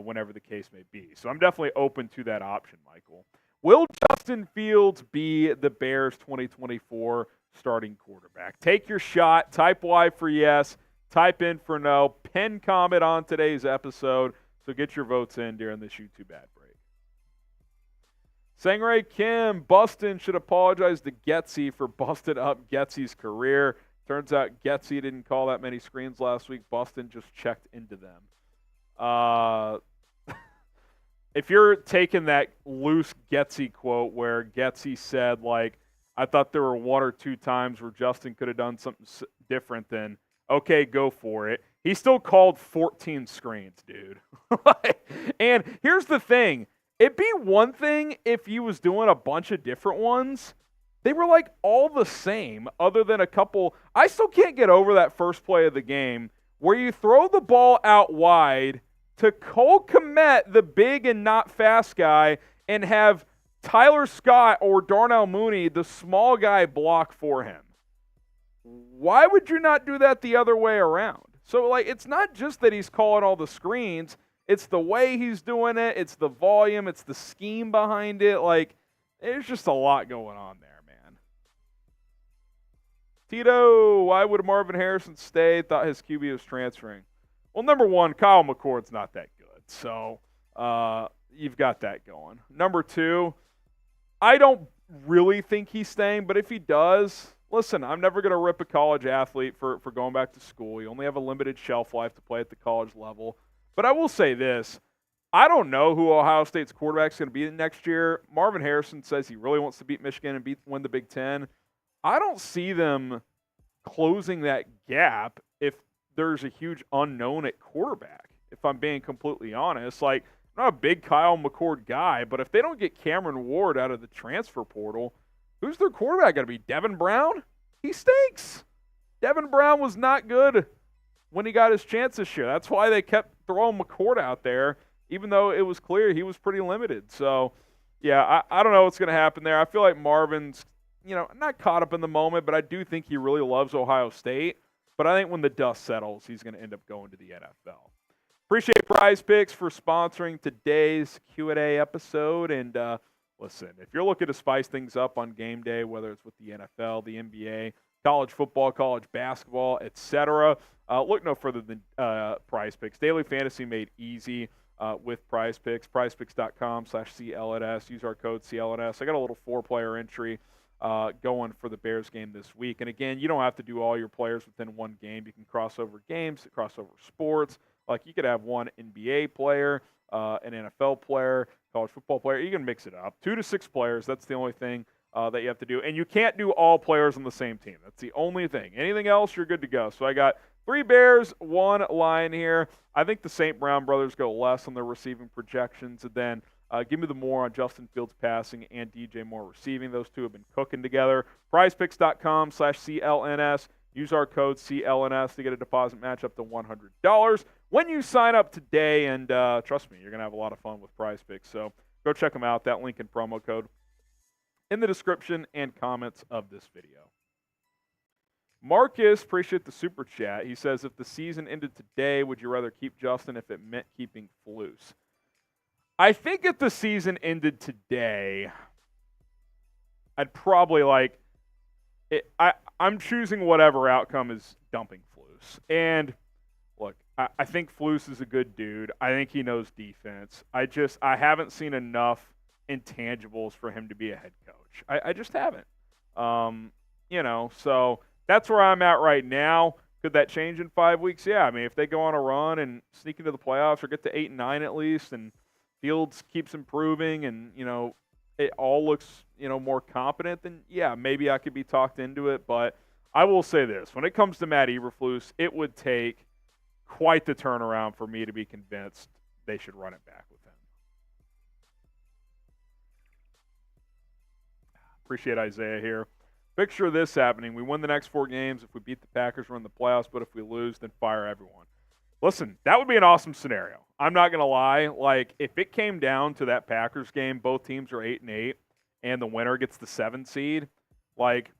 whenever the case may be. So I'm definitely open to that option, Michael. Will Justin Fields be the Bears 2024 starting quarterback? Take your shot. Type Y for yes. Type in for no. Pin comment on today's episode. So get your votes in during this YouTube ad break. Sangray Kim, Bustin should apologize to Getsy for busting up Getsy's career. Turns out Getsy didn't call that many screens last week. Bustin just checked into them. If you're taking that loose Getsy quote where Getsy said, I thought there were 1 or 2 times where Justin could have done something different, then okay, go for it. He still called 14 screens, dude. And here's the thing. It'd be one thing if he was doing a bunch of different ones. They were all the same other than a couple. I still can't get over that first play of the game where you throw the ball out wide to Cole Kmet, the big and not fast guy, and have Tyler Scott or Darnell Mooney, the small guy, block for him. Why would you not do that the other way around? So, like, it's not just that he's calling all the screens. It's the way he's doing it. It's the volume. It's the scheme behind it. Like, there's just a lot going on there, man. Tito, why would Marvin Harrison stay? Thought his QB was transferring. Well, number one, Kyle McCord's not that good. So, you've got that going. Number two, I don't really think he's staying, but if he does, listen, I'm never going to rip a college athlete for going back to school. You only have a limited shelf life to play at the college level. But I will say this. I don't know who Ohio State's quarterback is going to be next year. Marvin Harrison says he really wants to beat Michigan and win the Big Ten. I don't see them closing that gap if there's a huge unknown at quarterback, if I'm being completely honest. Like, I'm not a big Kyle McCord guy, but if they don't get Cameron Ward out of the transfer portal, who's their quarterback going to be? Devin Brown? He stinks. Devin Brown was not good when he got his chance this year. That's why they kept throwing McCord out there, even though it was clear he was pretty limited. So, yeah, I don't know what's going to happen there. I feel like Marvin's, not caught up in the moment, but I do think he really loves Ohio State. But I think when the dust settles, he's going to end up going to the NFL. Appreciate Prize Picks for sponsoring today's Q&A episode. And listen, if you're looking to spice things up on game day, whether it's with the NFL, the NBA, college football, college basketball, etc., look no further than Prize Picks. Daily fantasy made easy with Prize Picks. PrizePicks.com/CLNS. Use our code CLNS. I got a little 4-player entry going for the Bears game this week. And again, you don't have to do all your players within one game. You can cross over games, cross over sports. Like, you could have one NBA player, an NFL player, college football player. You can mix it up. 2 to 6 players, that's the only thing that you have to do. And you can't do all players on the same team. That's the only thing. Anything else, you're good to go. So I got 3 Bears, 1 Lion here. I think the St. Brown brothers go less on their receiving projections. And then give me the more on Justin Fields passing and DJ Moore receiving. Those two have been cooking together. PrizePicks.com/CLNS. Use our code CLNS to get a deposit match up to $100 when you sign up today. And trust me, you're going to have a lot of fun with Prize Picks. So go check them out. That link and promo code in the description and comments of this video. Marcus, appreciate the super chat. He says, if the season ended today, would you rather keep Justin if it meant keeping Flus? I think if the season ended today, I'd probably I'm choosing whatever outcome is dumping Flus. And look, I think Flus is a good dude. I think he knows defense. I haven't seen enough intangibles for him to be a head coach. I just haven't. So that's where I'm at right now. Could that change in 5 weeks? Yeah. I mean, if they go on a run and sneak into the playoffs or get to 8-9 at least, and Fields keeps improving and, it all looks, more competent, then yeah, maybe I could be talked into it. But I will say this, when it comes to Matt Eberflus, it would take quite the turnaround for me to be convinced they should run it back with him. Appreciate Isaiah here. Picture this happening. We win the next 4 games. If we beat the Packers, we're in the playoffs. But if we lose, then fire everyone. Listen, that would be an awesome scenario. I'm not going to lie. Like, if it came down to that Packers game, both teams are 8-8, and the winner gets the 7 seed, like,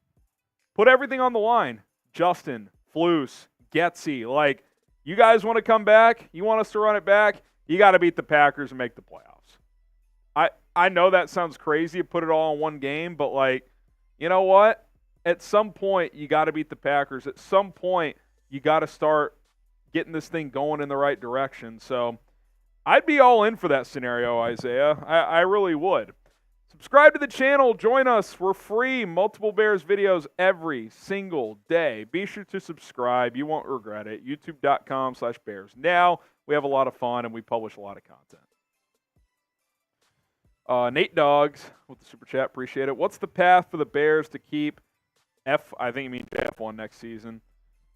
put everything on the line. Justin, Flus, Getsy, like, you guys want to come back? You want us to run it back? You got to beat the Packers and make the playoffs. I know that sounds crazy to put it all in one game, but, like, you know what? At some point, you got to beat the Packers. At some point, you got to start getting this thing going in the right direction. So I'd be all in for that scenario, Isaiah. I really would. Subscribe to the channel. Join us. We're free. Multiple Bears videos every single day. Be sure to subscribe. You won't regret it. YouTube.com/Bears. Now, we have a lot of fun, and we publish a lot of content. Nate Dogs with the super chat. Appreciate it. What's the path for the Bears to keep I think you mean F1 next season?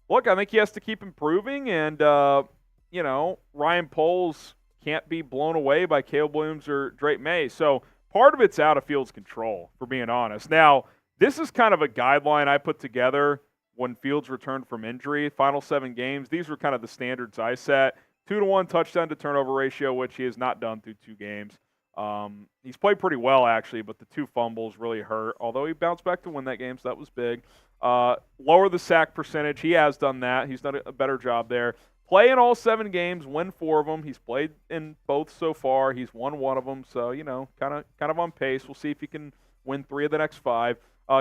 Look, I think he has to keep improving, and, Ryan Poles can't be blown away by Caleb Williams or Drake May. So part of it's out of Fields' control, for being honest. Now, this is kind of a guideline I put together when Fields returned from injury. Final 7 games, these were kind of the standards I set. 2-to-1 touchdown to turnover ratio, which he has not done through 2 games. He's played pretty well, actually, but the 2 fumbles really hurt, although he bounced back to win that game, so that was big. Lower the sack percentage. He has done that. He's done a better job there. Play in all 7 games, win 4 of them. He's played in both so far. He's won 1 of them, so, kind of on pace. We'll see if he can win 3 of the next 5.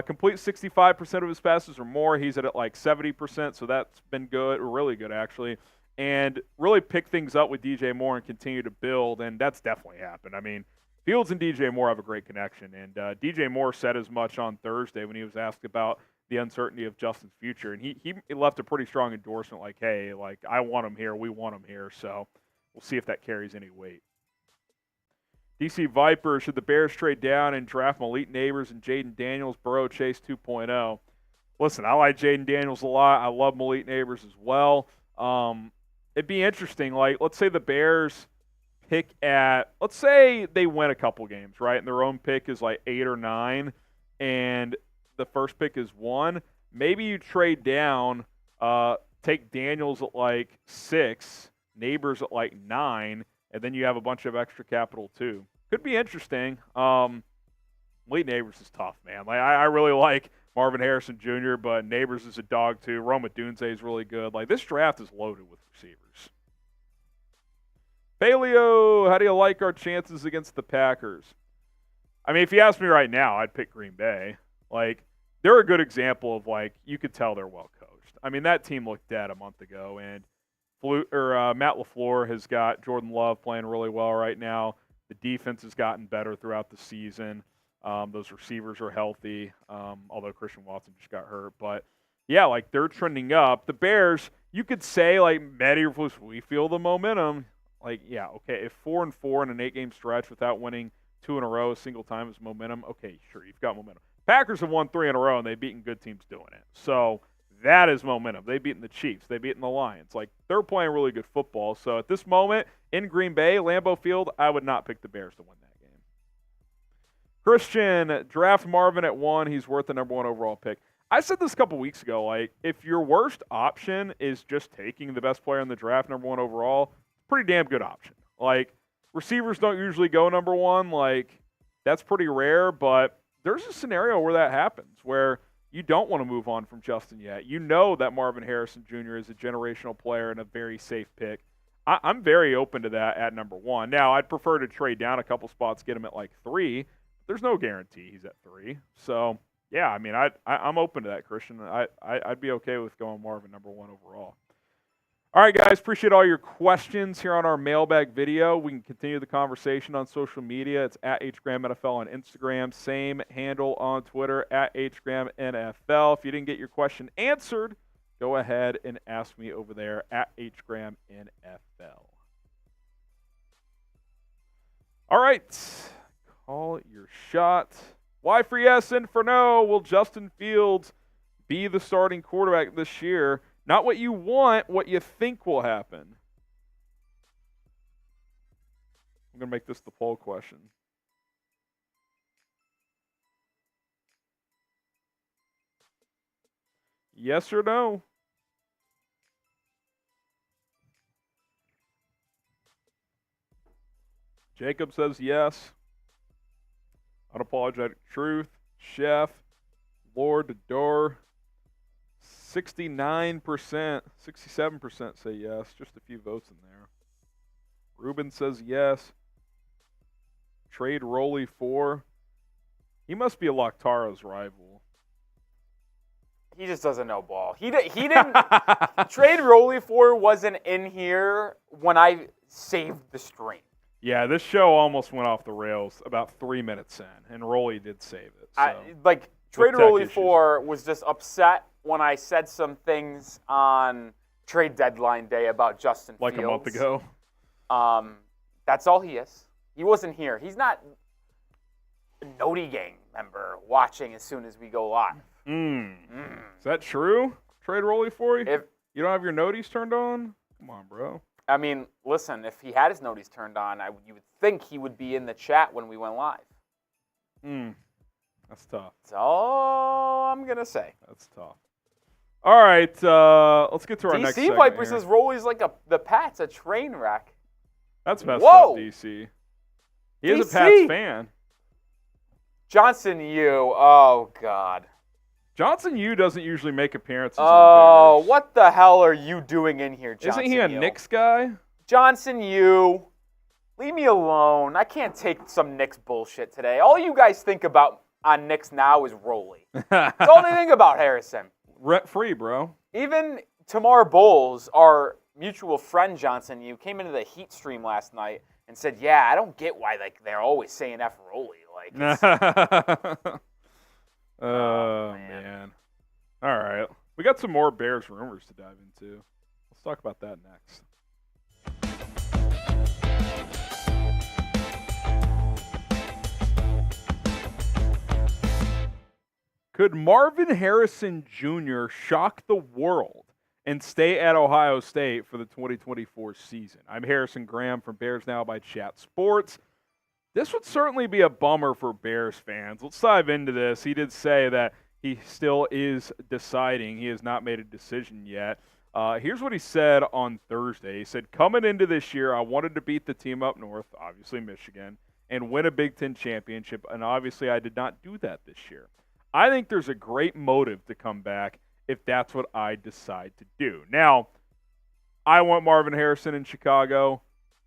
Complete 65% of his passes or more. He's at like 70%, so that's been good, or really good, actually. And really pick things up with DJ Moore and continue to build, and that's definitely happened. I mean, Fields and DJ Moore have a great connection, and DJ Moore said as much on Thursday when he was asked about the uncertainty of Justin's future, and he left a pretty strong endorsement like, hey, like, I want him here, we want him here, so we'll see if that carries any weight. DC Viper, should the Bears trade down and draft Malik Neighbors and Jaden Daniels, Burrow Chase 2.0? Listen, I like Jaden Daniels a lot. I love Malik Neighbors as well. It'd be interesting, like, let's say the Bears pick at, let's say they win a couple games, right, and their own pick is like 8 or 9, and the first pick is 1. Maybe you trade down, take Daniels at like 6, Neighbors at like 9, and then you have a bunch of extra capital too. Could be interesting. Malik Neighbors is tough, man. Like, I really like Marvin Harrison Jr., but Neighbors is a dog too. Roma Dunze is really good. Like, this draft is loaded with receivers. Paleo, how do you like our chances against the Packers? I mean, if you ask me right now, I'd pick Green Bay. Like, they're a good example of, like, you could tell they're well coached. I mean, that team looked dead a month ago, and Matt LaFleur has got Jordan Love playing really well right now. The defense has gotten better throughout the season. Those receivers are healthy, although Christian Watson just got hurt. But, yeah, like, they're trending up. The Bears, you could say, like, Eberflus, we feel the momentum. Like, yeah, okay, if 4-4 in an 8-game stretch without winning 2 in a row a single time is momentum, okay, sure, you've got momentum. Packers have won 3 in a row, and they've beaten good teams doing it. So that is momentum. They've beaten the Chiefs. They've beaten the Lions. Like, they're playing really good football. So at this moment, in Green Bay, Lambeau Field, I would not pick the Bears to win that game. Christian, draft Marvin at 1. He's worth the number 1 overall pick. I said this a couple weeks ago. Like, if your worst option is just taking the best player in the draft, number 1 overall, pretty damn good option. Like, receivers don't usually go number 1. Like, that's pretty rare, but there's a scenario where that happens, where you don't want to move on from Justin yet. You know that Marvin Harrison Jr. is a generational player and a very safe pick. I'm very open to that at number 1. Now, I'd prefer to trade down a couple spots, get him at like 3. There's no guarantee he's at 3. So, yeah, I mean, I'm open to that, Christian. I'd be okay with going Marvin number 1 overall. All right, guys, appreciate all your questions here on our mailbag video. We can continue the conversation on social media. It's at HGramNFL on Instagram. Same handle on Twitter, at HGramNFL. If you didn't get your question answered, go ahead and ask me over there at HGramNFL. All right, call your shot. Y for yes and for no. Will Justin Fields be the starting quarterback this year? Not what you want, what you think will happen. I'm going to make this the poll question. Yes or no? Jacob says yes. Unapologetic truth. Chef. Lord the door. 69%, 67% say yes. Just a few votes in there. Ruben says yes. Trade Roley 4. He must be a Loctaro's rival. He just doesn't know ball. He didn't. Trade Roley 4 wasn't in here when I saved the stream. Yeah, this show almost went off the rails about 3 minutes in, and Roley did save it. So. Trade Roley 4 was just upset when I said some things on trade deadline day about Justin Fields. Like a month ago? That's all he is. He wasn't here. He's not a Noti Gang member watching as soon as we go live. Is that true? Trade Roley 4? If you don't have your noties turned on? Come on, bro. I mean, listen, if he had his noties turned on, you would think he would be in the chat when we went live. That's tough. That's all I'm going to say. That's tough. All right, let's get to our next segment. DC Viper says Roley's like the Pats, a train wreck. That's messed up, DC. He is a DC. Pats fan. Johnson U. Oh, God. Johnson U doesn't usually make appearances Oh, on Bears. what the hell are you doing in here, Johnson Isn't he a U? Knicks guy? Johnson U. Leave me alone. I can't take some Knicks bullshit today. All you guys think about on Knicks now is Rolly. That's all they think about, Harrison. Rent free, bro. Even Tamar Bowles, our mutual friend Johnson U, came into the Heat stream last night and said, "Yeah, I don't get why they're always saying F Rolly. Oh, man. All right. We got some more Bears rumors to dive into. Let's talk about that next. Could Marvin Harrison Jr. shock the world and stay at Ohio State for the 2024 season? I'm Harrison Graham from Bears Now by Chat Sports. This would certainly be a bummer for Bears fans. Let's dive into this. He did say that he still is deciding. He has not made a decision yet. Here's what he said on Thursday. He said, coming into this year, I wanted to beat the team up north, obviously Michigan, and win a Big Ten championship, and obviously I did not do that this year. I think there's a great motive to come back if that's what I decide to do. Now, I want Marvin Harrison in Chicago.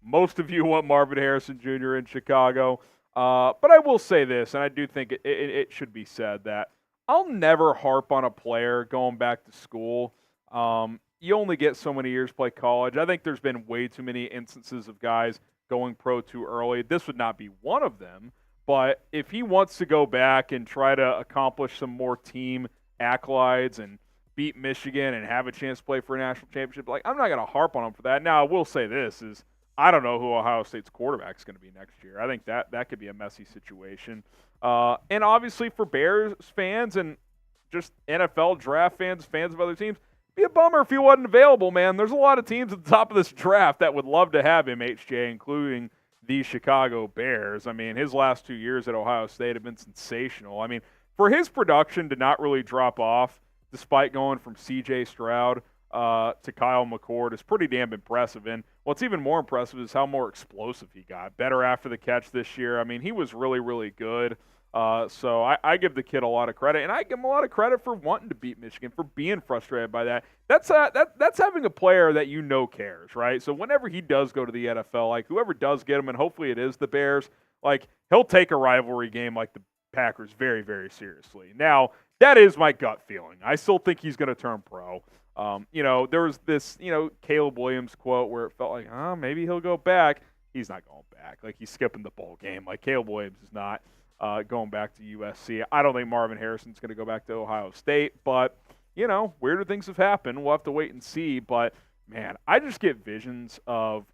Most of you want Marvin Harrison Jr. in Chicago. But I will say this, and I do think it should be said that I'll never harp on a player going back to school. You only get so many years to play college. I think there's been way too many instances of guys going pro too early. This would not be one of them. But if he wants to go back and try to accomplish some more team accolades and beat Michigan and have a chance to play for a national championship, I'm not going to harp on him for that. Now, I will say this is I don't know who Ohio State's quarterback is going to be next year. I think that could be a messy situation. And obviously for Bears fans and just NFL draft fans of other teams, it'd be a bummer if he wasn't available, man. There's a lot of teams at the top of this draft that would love to have him, HJ, including the Chicago Bears. I mean, his last 2 years at Ohio State have been sensational. I mean, for his production to not really drop off despite going from C.J. Stroud to Kyle McCord is pretty damn impressive. And what's even more impressive is how more explosive he got. Better after the catch this year. I mean, he was really, really good. So I give the kid a lot of credit, and I give him a lot of credit for wanting to beat Michigan, for being frustrated by that. That's having a player that you know cares, right? So whenever he does go to the NFL, whoever does get him, and hopefully it is the Bears, he'll take a rivalry game like the Packers very, very seriously. Now, that is my gut feeling. I still think he's going to turn pro. There was this, Caleb Williams quote where it felt like, maybe he'll go back. He's not going back. He's skipping the bowl game. Caleb Williams is not going back to USC. I don't think Marvin Harrison's going to go back to Ohio State, but, weirder things have happened. We'll have to wait and see. But, man, I just get visions of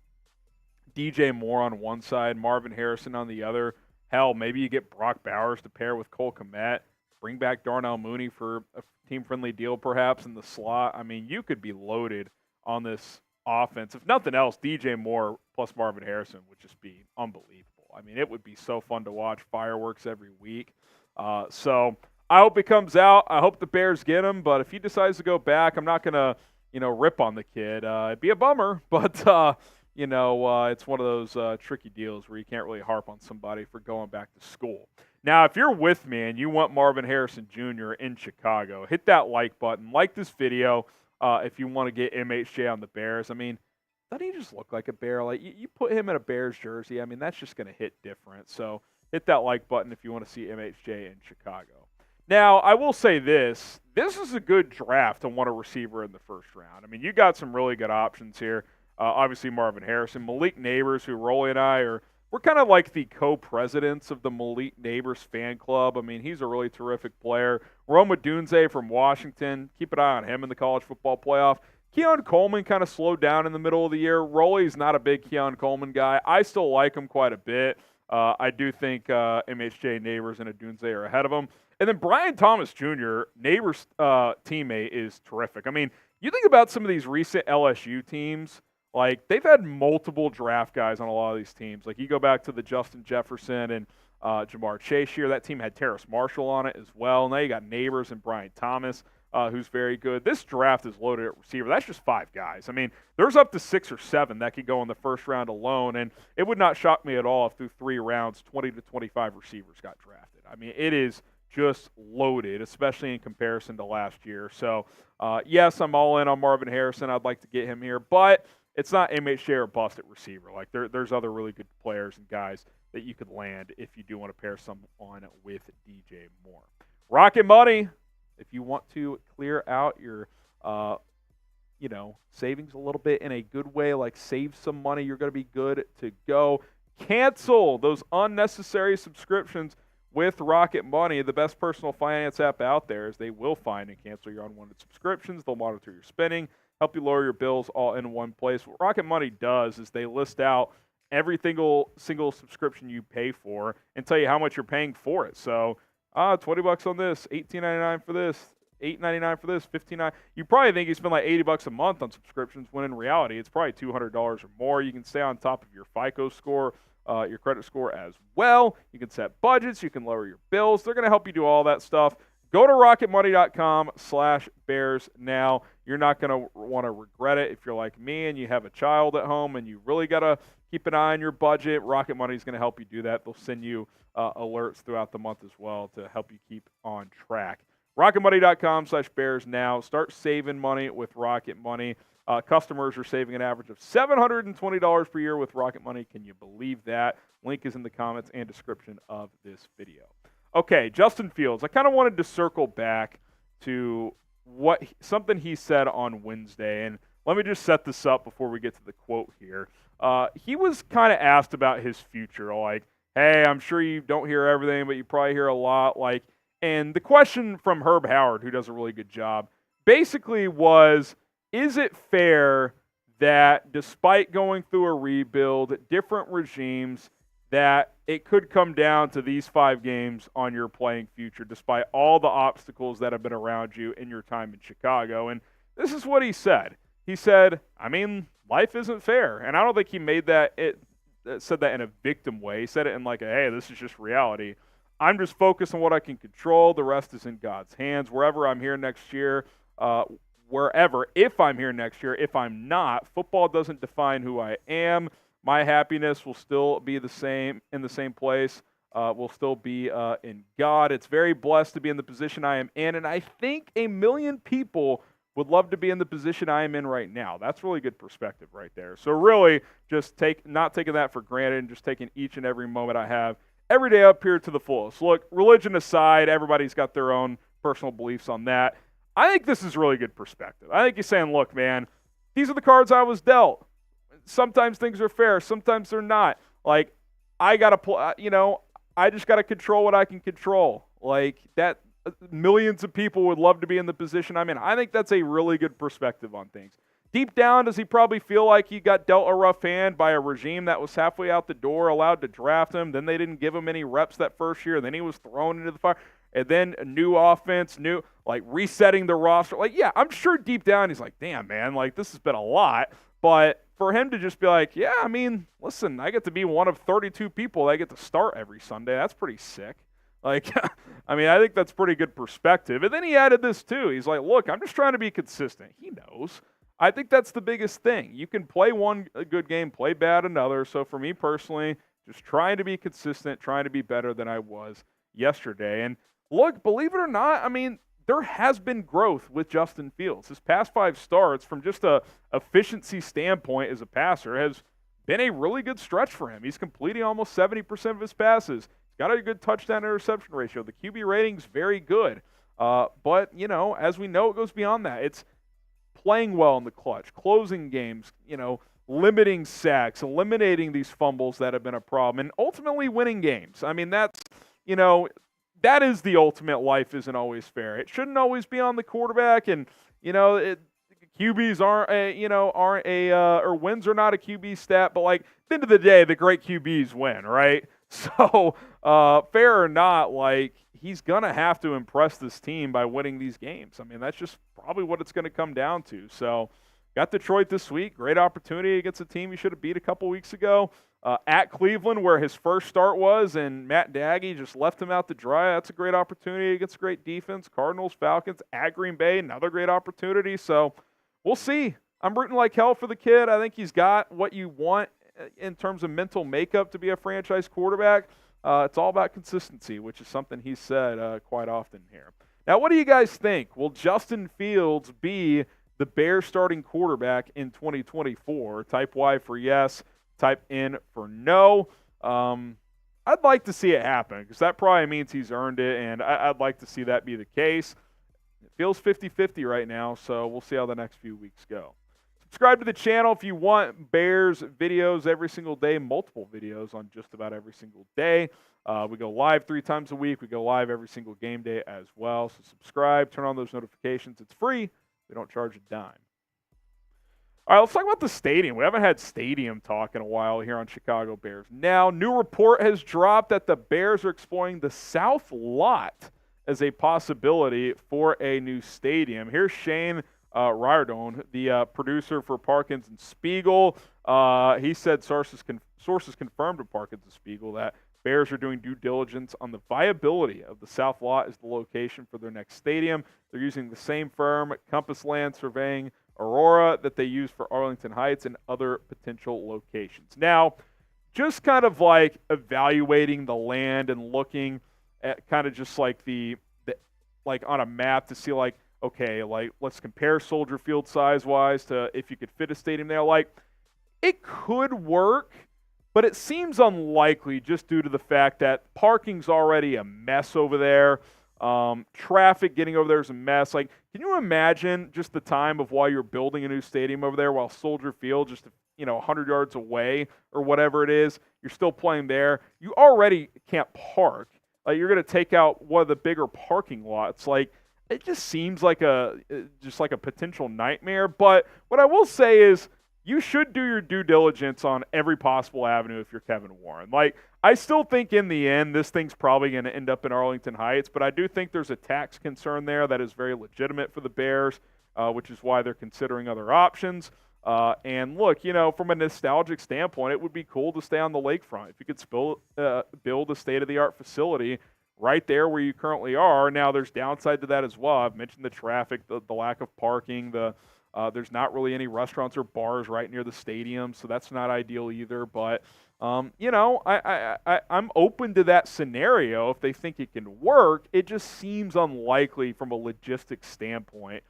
DJ Moore on one side, Marvin Harrison on the other. Hell, maybe you get Brock Bowers to pair with Cole Kmet, bring back Darnell Mooney for a team-friendly deal perhaps in the slot. I mean, you could be loaded on this offense. If nothing else, DJ Moore plus Marvin Harrison would just be unbelievable. I mean, it would be so fun to watch, fireworks every week. So I hope he comes out. I hope the Bears get him. But if he decides to go back, I'm not going to, rip on the kid. It'd be a bummer, but, it's one of those tricky deals where you can't really harp on somebody for going back to school. Now, if you're with me and you want Marvin Harrison Jr. in Chicago, hit that like button. Like this video if you want to get MHJ on the Bears. I mean, doesn't he just look like a Bear? You put him in a Bears jersey, I mean, that's just going to hit different. So hit that like button if you want to see MHJ in Chicago. Now, I will say this. This is a good draft to want a receiver in the first round. I mean, you got some really good options here. Obviously, Marvin Harrison. Malik Neighbors, who Rolly and I we're kind of like the co-presidents of the Malik Neighbors fan club. I mean, he's a really terrific player. Rome Odunze from Washington. Keep an eye on him in the college football playoff. Keon Coleman kind of slowed down in the middle of the year. Rolly's not a big Keon Coleman guy. I still like him quite a bit. I do think MHJ, Neighbors, and Odunze are ahead of him. And then Brian Thomas Jr., Neighbors' teammate, is terrific. I mean, you think about some of these recent LSU teams, they've had multiple draft guys on a lot of these teams. You go back to the Justin Jefferson and Jamar Chase year. That team had Terrace Marshall on it as well. Now you got Neighbors and Brian Thomas. who's very good. This draft is loaded at receiver. That's just 5 guys. I mean, there's up to 6 or 7 that could go in the first round alone, and it would not shock me at all if through 3 rounds, 20 to 25 receivers got drafted. I mean, it is just loaded, especially in comparison to last year. So, yes, I'm all in on Marvin Harrison. I'd like to get him here, but it's not MHJ or bust at receiver. Like, there's other really good players and guys that you could land if you do want to pair someone with DJ Moore. Rocket Money, if you want to clear out your, savings a little bit in a good way, like save some money, you're going to be good to go. Cancel those unnecessary subscriptions with Rocket Money, the best personal finance app out there, as they will find and cancel your unwanted subscriptions. They'll monitor your spending, help you lower your bills all in one place. What Rocket Money does is they list out every single subscription you pay for and tell you how much you're paying for it. So, $20 on this, $18.99 for this, $8.99 for this, $15.99. You probably think you spend like $80 a month on subscriptions, when in reality it's probably $200 or more. You can stay on top of your FICO score, your credit score as well. You can set budgets. You can lower your bills. They're going to help you do all that stuff. Go to rocketmoney.com/bears now. You're not going to want to regret it. If you're like me and you have a child at home and you really got to keep an eye on your budget, Rocket Money is going to help you do that. They'll send you alerts throughout the month as well to help you keep on track. rocketmoney.com/bears now. Start saving money with Rocket Money. Customers are saving an average of $720 per year with Rocket Money. Can you believe that? Link is in the comments and description of this video. Okay, Justin Fields. I kind of wanted to circle back to something he said on Wednesday, and let me just set this up before we get to the quote here. He was kind of asked about his future, like, hey, I'm sure you don't hear everything, but you probably hear a lot. And the question from Herb Howard, who does a really good job, basically was, is it fair that despite going through a rebuild, different regimes, that it could come down to these 5 games on your playing future, despite all the obstacles that have been around you in your time in Chicago? And this is what he said. He said, I mean, life isn't fair. And I don't think he said that in a victim way. He said it in like hey, this is just reality. I'm just focused on what I can control. The rest is in God's hands. Wherever I'm here next year, if I'm here next year, if I'm not, football doesn't define who I am. My happiness will still be the same, in the same place, will still be in God. It's very blessed to be in the position I am in, and I think 1 million people would love to be in the position I am in right now. That's really good perspective right there. So really, just not taking that for granted and just taking each and every moment I have every day up here to the fullest. Look, religion aside, everybody's got their own personal beliefs on that. I think this is really good perspective. I think he's saying, look, man, these are the cards I was dealt. Sometimes things are fair. Sometimes they're not. Like, I got to play, I just got to control what I can control. Like, that millions of people would love to be in the position I'm in. I think that's a really good perspective on things. Deep down, does he probably feel like he got dealt a rough hand by a regime that was halfway out the door, allowed to draft him? Then they didn't give him any reps that first year. Then he was thrown into the fire. And then a new offense, resetting the roster. Yeah, I'm sure deep down he's like, damn, man, this has been a lot. But for him to just be like, yeah, I mean, listen, I get to be one of 32 people that get to start every Sunday. That's pretty sick. I think that's pretty good perspective. And then he added this too. He's like, look, I'm just trying to be consistent. He knows. I think that's the biggest thing. You can play one good game, play bad another. So for me personally, just trying to be consistent, trying to be better than I was yesterday. And look, believe it or not, I mean, there has been growth with Justin Fields. His past 5 starts, from just a efficiency standpoint as a passer, has been a really good stretch for him. He's completing almost 70% of his passes. He's got a good touchdown-interception ratio. The QB rating's very good. But, as we know, it goes beyond that. It's playing well in the clutch, closing games, limiting sacks, eliminating these fumbles that have been a problem, and ultimately winning games. I mean, that's, that is the ultimate. Life isn't always fair. It shouldn't always be on the quarterback, and QBs or wins are not a QB stat. But at the end of the day, the great QBs win, right? So fair or not, he's gonna have to impress this team by winning these games. I mean, that's just probably what it's going to come down to. So got Detroit this week. Great opportunity against a team you should have beat a couple weeks ago. at Cleveland, where his first start was, and Matt Nagy just left him out to dry. That's a great opportunity against a great defense. Cardinals, Falcons, at Green Bay, another great opportunity. So we'll see. I'm rooting like hell for the kid. I think he's got what you want in terms of mental makeup to be a franchise quarterback. It's all about consistency, which is something he's said quite often here. Now, what do you guys think? Will Justin Fields be the Bears starting quarterback in 2024? Type Y for yes, type N for no. I'd like to see it happen because that probably means he's earned it, and I'd like to see that be the case. It feels 50-50 right now, so we'll see how the next few weeks go. Subscribe to the channel if you want Bears videos every single day, multiple videos on just about every single day. We go live 3 times a week. We go live every single game day as well. So subscribe, turn on those notifications. It's free. We don't charge a dime. All right, let's talk about the stadium. We haven't had stadium talk in a while here on Chicago Bears. Now, new report has dropped that the Bears are exploring the South Lot as a possibility for a new stadium. Here's Shane Riordan, the producer for Parkins and Spiegel. He said sources confirmed to Parkins and Spiegel that Bears are doing due diligence on the viability of the South Lot as the location for their next stadium. They're using the same firm, Compass Land Surveying Aurora, that they use for Arlington Heights and other potential locations. Now, just kind of like evaluating the land and looking at kind of just like the like on a map to see like, okay, like let's compare Soldier Field size-wise to if you could fit a stadium there. Like, it could work, but it seems unlikely just due to the fact that parking's already a mess over there. Traffic getting over there is a mess. Like, can you imagine just the time of while you're building a new stadium over there while Soldier Field just 100 yards away or whatever it is, you're still playing there. You already can't park. Like, you're going to take out one of the bigger parking lots. Like, it just seems like a potential nightmare. But what I will say is you should do your due diligence on every possible avenue if you're Kevin Warren. Like, I still think in the end this thing's probably going to end up in Arlington Heights, but I do think there's a tax concern there that is very legitimate for the Bears, which is why they're considering other options. And look, from a nostalgic standpoint, it would be cool to stay on the lakefront. If you could build a state-of-the-art facility right there where you currently are. Now, there's downside to that as well. I've mentioned the traffic, the lack of parking, there's not really any restaurants or bars right near the stadium, so that's not ideal either. But, I'm open to that scenario if they think it can work. It just seems unlikely from a logistics standpoint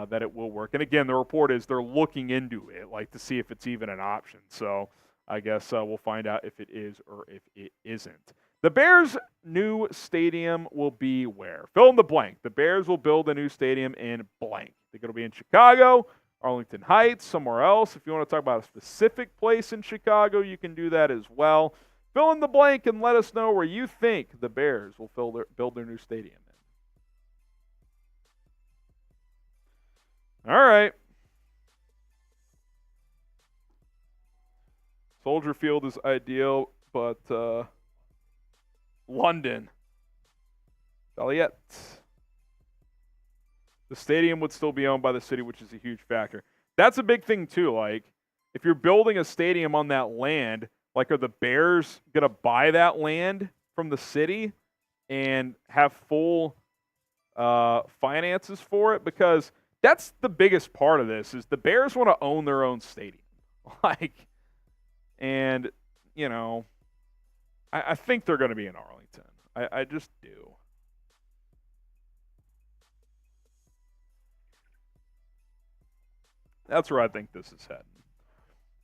that it will work. And again, the report is they're looking into it, like to see if it's even an option. So I guess we'll find out if it is or if it isn't. The Bears' new stadium will be where? Fill in the blank. The Bears will build a new stadium in blank. They're going to be in Chicago, Arlington Heights, somewhere else. If you want to talk about a specific place in Chicago, you can do that as well. Fill in the blank and let us know where you think the Bears will build their new stadium in. All right. Soldier Field is ideal, but London, Joliet. The stadium would still be owned by the city, which is a huge factor. That's a big thing too. Like, if you're building a stadium on that land, like, are the Bears going to buy that land from the city and have full finances for it? Because that's the biggest part of this is the Bears want to own their own stadium. And, I think they're going to be in Arlington. I just do. That's where I think this is heading.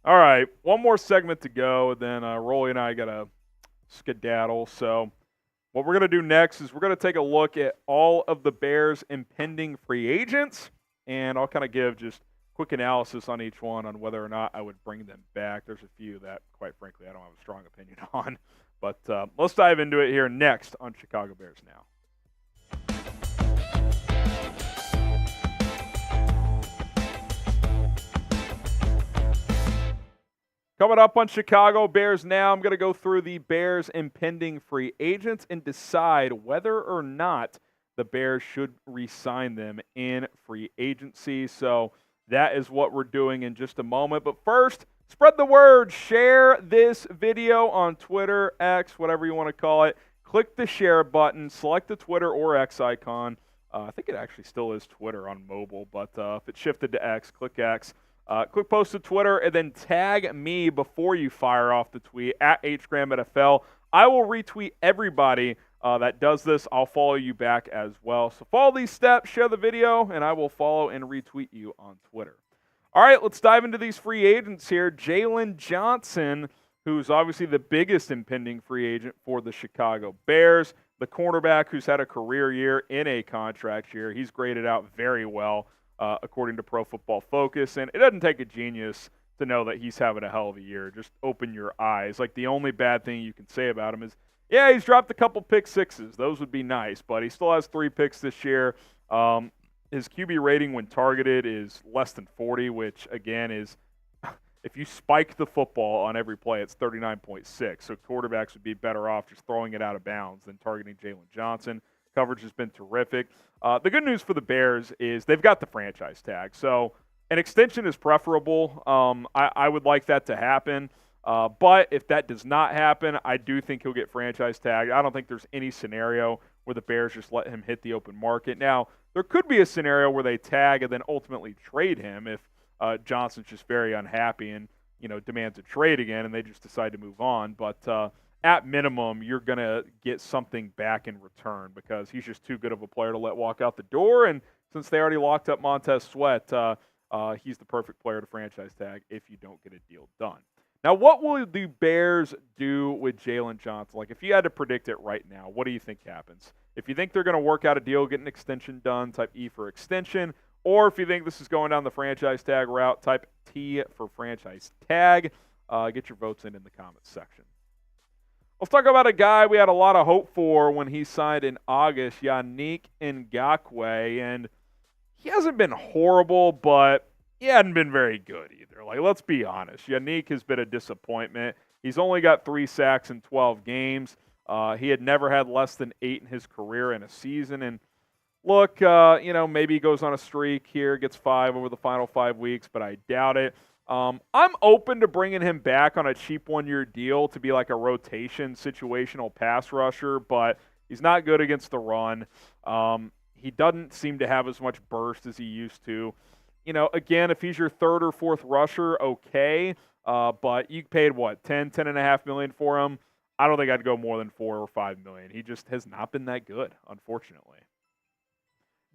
All right, one more segment to go, and then Rolly and I got to skedaddle. So what we're going to do next is we're going to take a look at all of the Bears' impending free agents, and I'll kind of give just quick analysis on each one on whether or not I would bring them back. There's a few that, quite frankly, I don't have a strong opinion on. But let's dive into it here next on Chicago Bears Now. Coming up on Chicago Bears Now, I'm going to go through the Bears' impending free agents and decide whether or not the Bears should re-sign them in free agency. So that is what we're doing in just a moment. But first, Spread the word. Share this video on Twitter, X, whatever you want to call it. Click the share button. Select the Twitter or X icon. I think it actually still is Twitter on mobile, but if it shifted to X, click X. Click post to Twitter, and then tag me before you fire off the tweet, at HGramNFL. I will retweet everybody that does this. I'll follow you back as well. So follow these steps, share the video, and I will follow and retweet you on Twitter. All right, let's dive into these free agents here. Jaylen Johnson, who's obviously the biggest impending free agent for the Chicago Bears, the cornerback who's had a career year in a contract year. He's graded out very well, according to Pro Football Focus, and it doesn't take a genius to know that he's having a hell of a year. Just open your eyes. Like, the only bad thing you can say about him is, yeah, he's dropped a couple pick sixes. Those would be nice, but he still has 3 picks this year. His QB rating when targeted is less than 40, which, again, is if you spike the football on every play, it's 39.6. So quarterbacks would be better off just throwing it out of bounds than targeting Jaylen Johnson. Coverage has been terrific. The good news for the Bears is they've got the franchise tag. So an extension is preferable. I would like that to happen. But if that does not happen, I do think he'll get franchise tagged. I don't think there's any scenario where the Bears just let him hit the open market. Now, there could be a scenario where they tag and then ultimately trade him if Johnson's just very unhappy and, demands a trade again and they just decide to move on. But at minimum, you're going to get something back in return because he's just too good of a player to let walk out the door. And since they already locked up Montez Sweat, he's the perfect player to franchise tag if you don't get a deal done. Now, what will the Bears do with Jaylen Johnson? Like, if you had to predict it right now, what do you think happens? If you think they're going to work out a deal, get an extension done, type E for extension, or if you think this is going down the franchise tag route, type T for franchise tag. Get your votes in the comments section. Let's talk about a guy we had a lot of hope for when he signed in August, Yannick Ngakoue, and he hasn't been horrible, but he hadn't been very good either. Like, let's be honest. Yannick has been a disappointment. He's only got 3 sacks in 12 games. He had never had less than 8 in his career in a season. And look, maybe he goes on a streak here, gets 5 over the final 5 weeks, but I doubt it. I'm open to bringing him back on a cheap 1-year deal to be like a rotation situational pass rusher, but he's not good against the run. He doesn't seem to have as much burst as he used to. Again, if he's your 3rd or 4th rusher, okay. But you paid, $10.5 million for him? I don't think I'd go more than $4 or $5 million. He just has not been that good, unfortunately.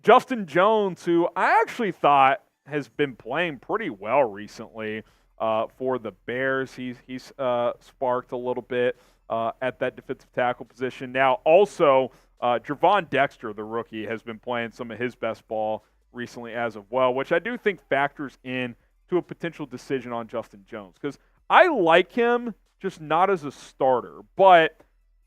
Justin Jones, who I actually thought has been playing pretty well recently for the Bears. He's sparked a little bit at that defensive tackle position. Now, also, Gervon Dexter, the rookie, has been playing some of his best ball recently as of well, which I do think factors in to a potential decision on Justin Jones. Because I like him, just not as a starter. But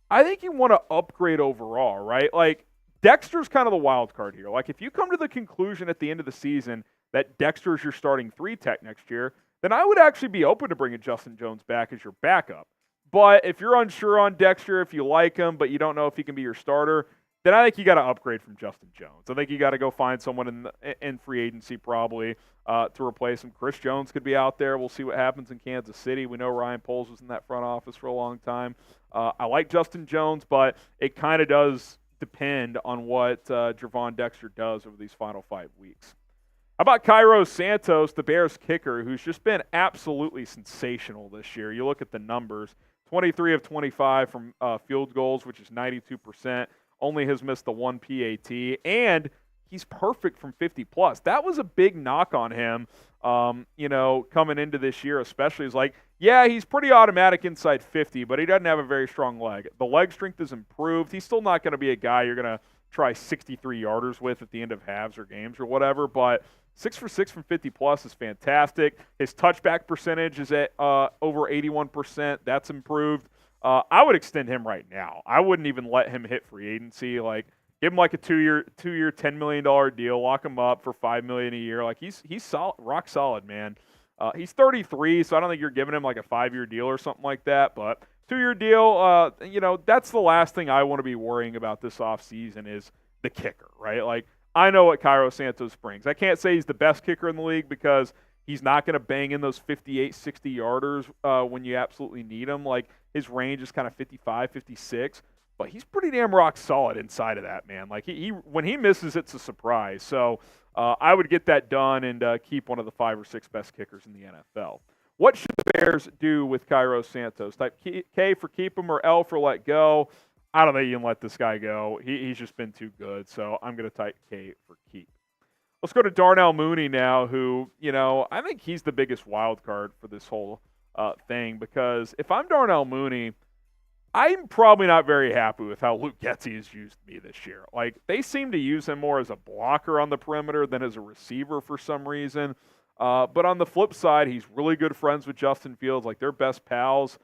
I think you want to upgrade overall, right? Like, Dexter's kind of the wild card here. Like, if you come to the conclusion at the end of the season that Dexter's your starting 3 tech next year, then I would actually be open to bringing Justin Jones back as your backup. But if you're unsure on Dexter, if you like him, but you don't know if he can be your starter, then I think you got to upgrade from Justin Jones. I think you got to go find someone in free agency probably to replace him. Chris Jones could be out there. We'll see what happens in Kansas City. We know Ryan Poles was in that front office for a long time. I like Justin Jones, but it kind of does depend on what Gervon Dexter does over these final 5 weeks. How about Cairo Santos, the Bears kicker, who's just been absolutely sensational this year? You look at the numbers, 23 of 25 from field goals, which is 92%. Only has missed the 1 PAT, and he's perfect from 50+. That was a big knock on him, coming into this year especially. Is like, yeah, he's pretty automatic inside 50, but he doesn't have a very strong leg. The leg strength is improved. He's still not going to be a guy you're going to try 63-yarders with at the end of halves or games or whatever, but 6 for 6 from 50+ is fantastic. His touchback percentage is at over 81%. That's improved. I would extend him right now. I wouldn't even let him hit free agency. Like, give him like a 2-year, $10 million deal. Lock him up for $5 million a year. Like, he's solid, rock solid, man. He's 33, so I don't think you're giving him like a 5-year deal or something like that. But 2-year deal, that's the last thing I want to be worrying about this offseason is the kicker, right? Like, I know what Cairo Santos brings. I can't say he's the best kicker in the league because He's not going to bang in those 58, 60-yarders when you absolutely need him. Like, his range is kind of 55, 56. But he's pretty damn rock solid inside of that, man. Like, he when he misses, it's a surprise. So I would get that done and keep one of the 5 or 6 best kickers in the NFL. What should the Bears do with Cairo Santos? Type K for keep him or L for let go. I don't think you can let this guy go. He's just been too good. So I'm going to type K for keep. Let's go to Darnell Mooney now, who, I think he's the biggest wild card for this whole thing, because if I'm Darnell Mooney, I'm probably not very happy with how Luke Getsy has used me this year. Like, they seem to use him more as a blocker on the perimeter than as a receiver for some reason. But on the flip side, he's really good friends with Justin Fields. Like, they're best pals.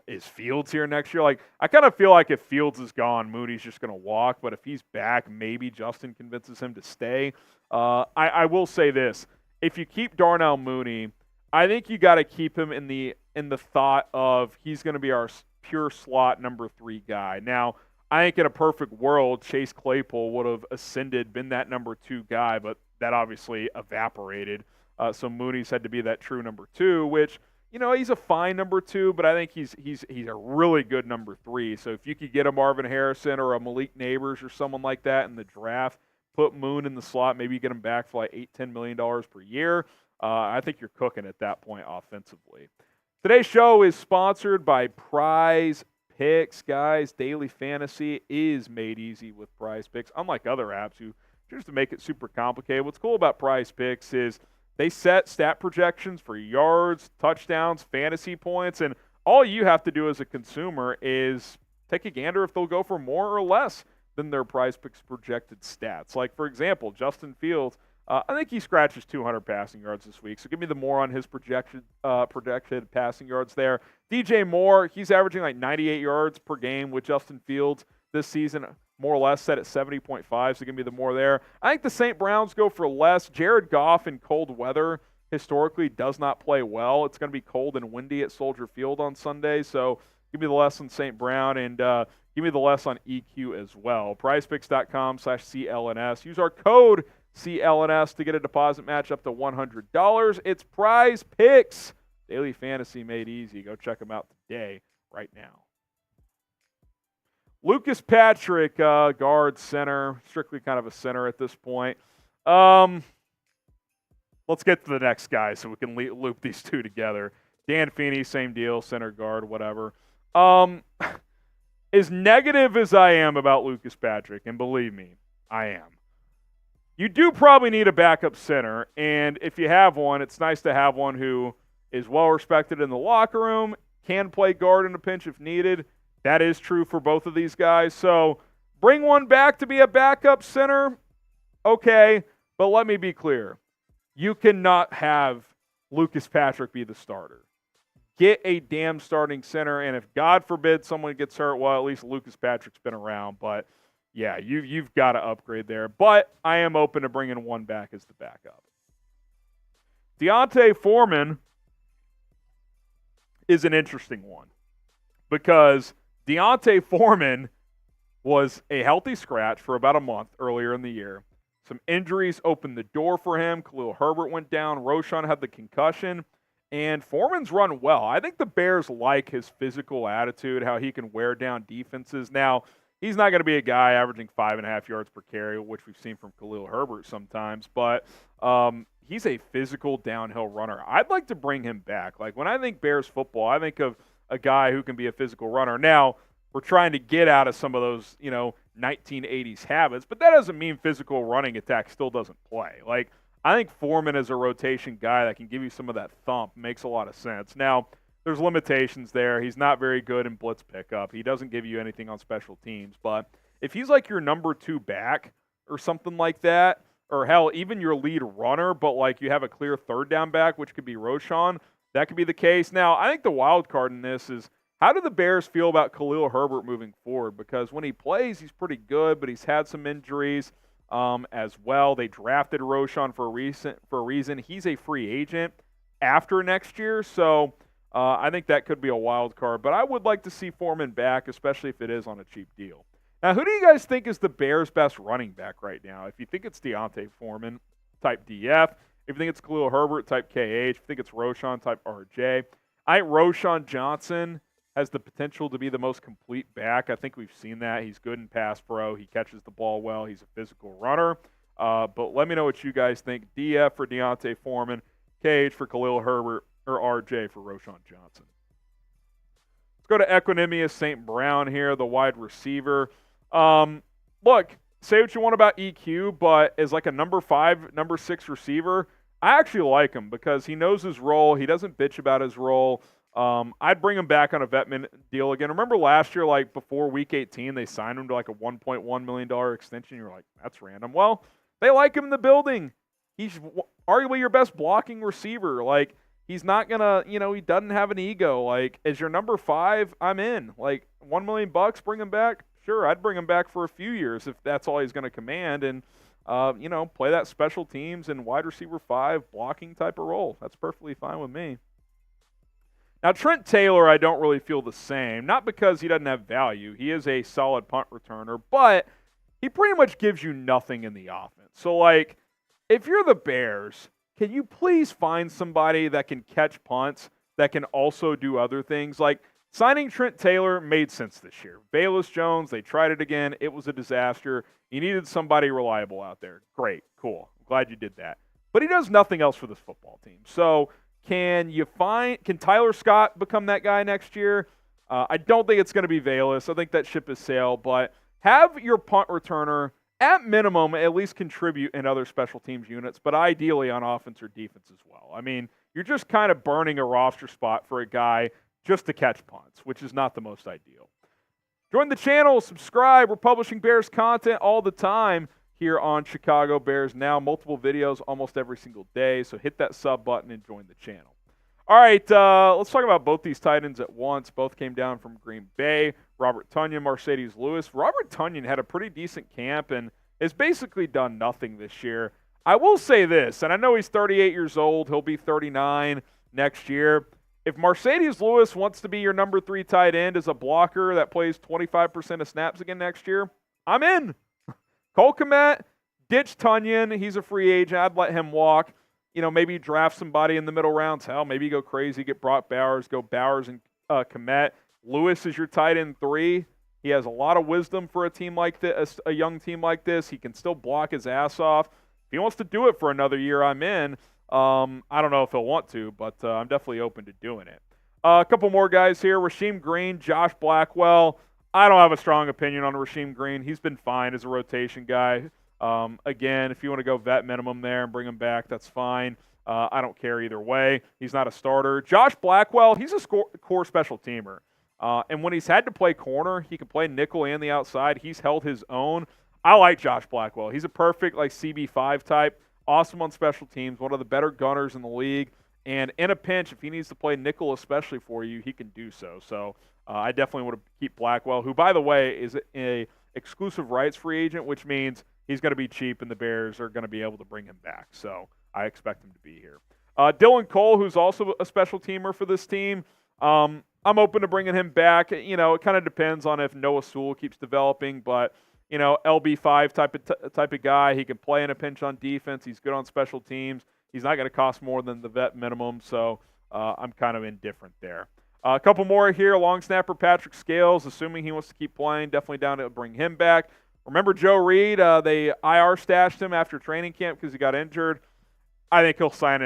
Is Fields here next year? Like, I kind of feel like if Fields is gone, Mooney's just going to walk. But if he's back, maybe Justin convinces him to stay. I will say this. If you keep Darnell Mooney, I think you got to keep him in the thought of he's going to be our pure slot number 3 guy. Now, I think in a perfect world, Chase Claypool would have ascended, been that number 2 guy, but that obviously evaporated. So Mooney's had to be that true number 2, which, he's a fine number 2, but I think he's a really good number 3. So if you could get a Marvin Harrison or a Malik Neighbors or someone like that in the draft, put Moon in the slot, maybe you get him back for like $8-10 million per year. I think you're cooking at that point offensively. Today's show is sponsored by Prize Picks. Guys, daily fantasy is made easy with Prize Picks, unlike other apps who choose to make it super complicated. What's cool about Prize Picks is they set stat projections for yards, touchdowns, fantasy points, and all you have to do as a consumer is take a gander if they'll go for more or less than their Prize Picks projected stats. Like, for example, Justin Fields, I think he scratches 200 passing yards this week, so give me the more on his projected passing yards there. DJ Moore, he's averaging like 98 yards per game with Justin Fields this season, more or less set at 70.5, so give me the more there. I think the St. Browns go for less. Jared Goff in cold weather historically does not play well. It's going to be cold and windy at Soldier Field on Sunday, so give me the less on St. Brown and give me the less on EQ as well. PrizePicks.com/CLNS. Use our code CLNS to get a deposit match up to $100. It's Prize Picks. Daily fantasy made easy. Go check them out today, right now. Lucas Patrick, guard, center, strictly kind of a center at this point. Let's get to the next guy so we can loop these two together. Dan Feeney, same deal, center guard, whatever. As negative as I am about Lucas Patrick, and believe me, I am, you do probably need a backup center, and if you have one, it's nice to have one who is well-respected in the locker room, can play guard in a pinch if needed. That is true for both of these guys. So bring one back to be a backup center, okay, but let me be clear. You cannot have Lucas Patrick be the starter. Get a damn starting center, and if God forbid someone gets hurt, well, at least Lucas Patrick's been around, but yeah, you've got to upgrade there. But I am open to bringing one back as the backup. D'Onta Foreman is an interesting one because D'Onta Foreman was a healthy scratch for about a month earlier in the year. Some injuries opened the door for him. Khalil Herbert went down. Roschon had the concussion. And Foreman's run well. I think the Bears like his physical attitude, how he can wear down defenses. Now, he's not going to be a guy averaging 5.5 yards per carry, which we've seen from Khalil Herbert sometimes, but he's a physical downhill runner. I'd like to bring him back. Like, when I think Bears football, I think of a guy who can be a physical runner. Now, we're trying to get out of some of those, 1980s habits, but that doesn't mean physical running attack still doesn't play. Like, I think Foreman as a rotation guy that can give you some of that thump makes a lot of sense. Now, there's limitations there. He's not very good in blitz pickup. He doesn't give you anything on special teams. But if he's like your number 2 back or something like that, or hell, even your lead runner, but like you have a clear third down back, which could be Roschon, that could be the case. Now, I think the wild card in this is how do the Bears feel about Khalil Herbert moving forward? Because when he plays, he's pretty good, but he's had some injuries as well. They drafted Roschon for a reason. He's a free agent after next year, so I think that could be a wild card. But I would like to see Foreman back, especially if it is on a cheap deal. Now, who do you guys think is the Bears' best running back right now? If you think it's D'Onta Foreman, type DF. If you think it's Khalil Herbert, type KH. If you think it's Roschon, type RJ. I think Roschon Johnson has the potential to be the most complete back. I think we've seen that. He's good in pass pro. He catches the ball well. He's a physical runner. But let me know what you guys think. DF for Deontay Foreman, KH for Khalil Herbert, or RJ for Roschon Johnson. Let's go to Equanimous St. Brown here, the wide receiver. Look, say what you want about EQ, but as like a number 5, number 6 receiver, I actually like him because he knows his role. He doesn't bitch about his role. I'd bring him back on a Vetman deal again. Remember last year, like before Week 18, they signed him to like a $1.1 million extension. You're like, that's random. Well, they like him in the building. He's arguably your best blocking receiver. Like, he's not going to, he doesn't have an ego. Like, as your number 5, I'm in. Like, $1 million, bring him back. Sure, I'd bring him back for a few years if that's all he's going to command. And, play that special teams and wide receiver 5 blocking type of role. That's perfectly fine with me. Now, Trent Taylor, I don't really feel the same. Not because he doesn't have value. He is a solid punt returner, but he pretty much gives you nothing in the offense. So, like, if you're the Bears, can you please find somebody that can catch punts, that can also do other things? Like, signing Trent Taylor made sense this year. Velus Jones, they tried it again. It was a disaster. You needed somebody reliable out there. Great, cool. I'm glad you did that. But he does nothing else for this football team. So, can Tyler Scott become that guy next year? I don't think it's going to be Velus. I think that ship has sailed. But have your punt returner, at minimum, at least contribute in other special teams units, but ideally on offense or defense as well. I mean, you're just kind of burning a roster spot for a guy just to catch punts, which is not the most ideal. Join the channel, subscribe. We're publishing Bears content all the time here on Chicago Bears Now. Multiple videos almost every single day, so hit that sub button and join the channel. All right, let's talk about both these tight ends at once. Both came down from Green Bay. Robert Tonyan, Mercedes Lewis. Robert Tonyan had a pretty decent camp and has basically done nothing this year. I will say this, and I know he's 38 years old. He'll be 39 next year. If Mercedes Lewis wants to be your number 3 tight end as a blocker that plays 25% of snaps again next year, I'm in. Cole Kmet, ditch Tonyan. He's a free agent. I'd let him walk. Maybe draft somebody in the middle rounds. Hell, maybe go crazy, get Brock Bowers, go Bowers and Kmet. Lewis is your tight end 3. He has a lot of wisdom for a team like this, a young team like this. He can still block his ass off. If he wants to do it for another year, I'm in. I don't know if he'll want to, but I'm definitely open to doing it. A couple more guys here. Rasheem Green, Josh Blackwell. I don't have a strong opinion on Rasheem Green. He's been fine as a rotation guy. Again, if you want to go vet minimum there and bring him back, that's fine. I don't care either way. He's not a starter. Josh Blackwell, he's a core special teamer. And when he's had to play corner, he can play nickel and the outside. He's held his own. I like Josh Blackwell. He's a perfect CB5 type. Awesome on special teams. One of the better gunners in the league. And in a pinch, if he needs to play nickel especially for you, he can do so. So I definitely want to keep Blackwell, who, by the way, is a exclusive rights free agent, which means he's going to be cheap and the Bears are going to be able to bring him back. So I expect him to be here. Dylan Cole, who's also a special teamer for this team. I'm open to bringing him back. It kind of depends on if Noah Sewell keeps developing, but LB5 type of guy. He can play in a pinch on defense. He's good on special teams. He's not going to cost more than the vet minimum, so I'm kind of indifferent there. A couple more here. Long snapper Patrick Scales, assuming he wants to keep playing, definitely down to bring him back. Remember Joe Reed? They IR stashed him after training camp because he got injured. I think he'll sign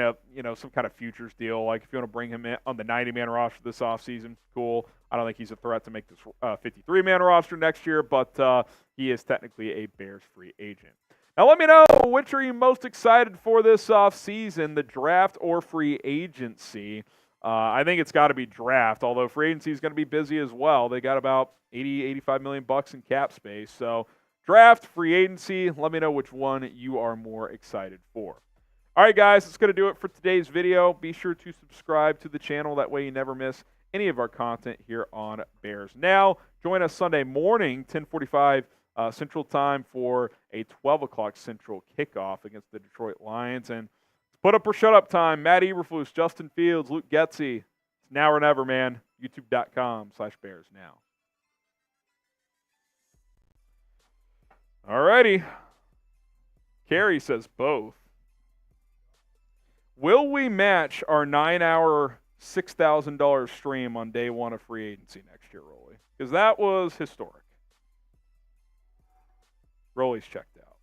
some kind of futures deal. Like, if you want to bring him in on the 90-man roster this offseason, cool. I don't think he's a threat to make this 53-man roster next year, but he is technically a Bears free agent. Now, let me know, which are you most excited for this offseason, the draft or free agency? I think it's got to be draft, although free agency is going to be busy as well. They got about $85 million in cap space. So draft, free agency, let me know which one you are more excited for. All right, guys, that's going to do it for today's video. Be sure to subscribe to the channel. That way you never miss any of our content here on Bears Now. Join us Sunday morning, 10:45 Central Time, for a 12 o'clock Central kickoff against the Detroit Lions. And put up or shut up time. Matt Eberflus, Justin Fields, Luke Getsy. It's now or never, man. YouTube.com/Bears Now. All righty. Carrie says both. Will we match our 9-hour, $6,000 stream on day one of free agency next year, Rolly? Because that was historic. Rolly's checked out.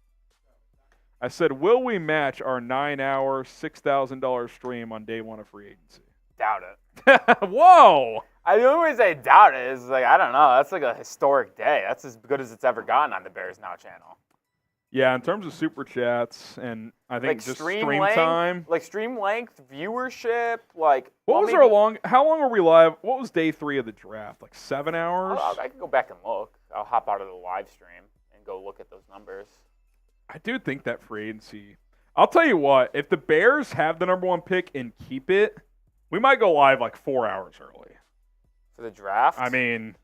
I said, will we match our 9-hour, $6,000 stream on day one of free agency? Doubt it. Whoa! The only reason I doubt it is, I don't know. That's like a historic day. That's as good as it's ever gotten on the Bears Now channel. Yeah, in terms of super chats and I think just stream length, time. Stream length, viewership, how long were we live? What was day 3 of the draft? 7 hours? I can go back and look. I'll hop out of the live stream and go look at those numbers. I do think that free agency. I'll tell you what, if the Bears have the number 1 pick and keep it, we might go live 4 hours early. For the draft? I mean,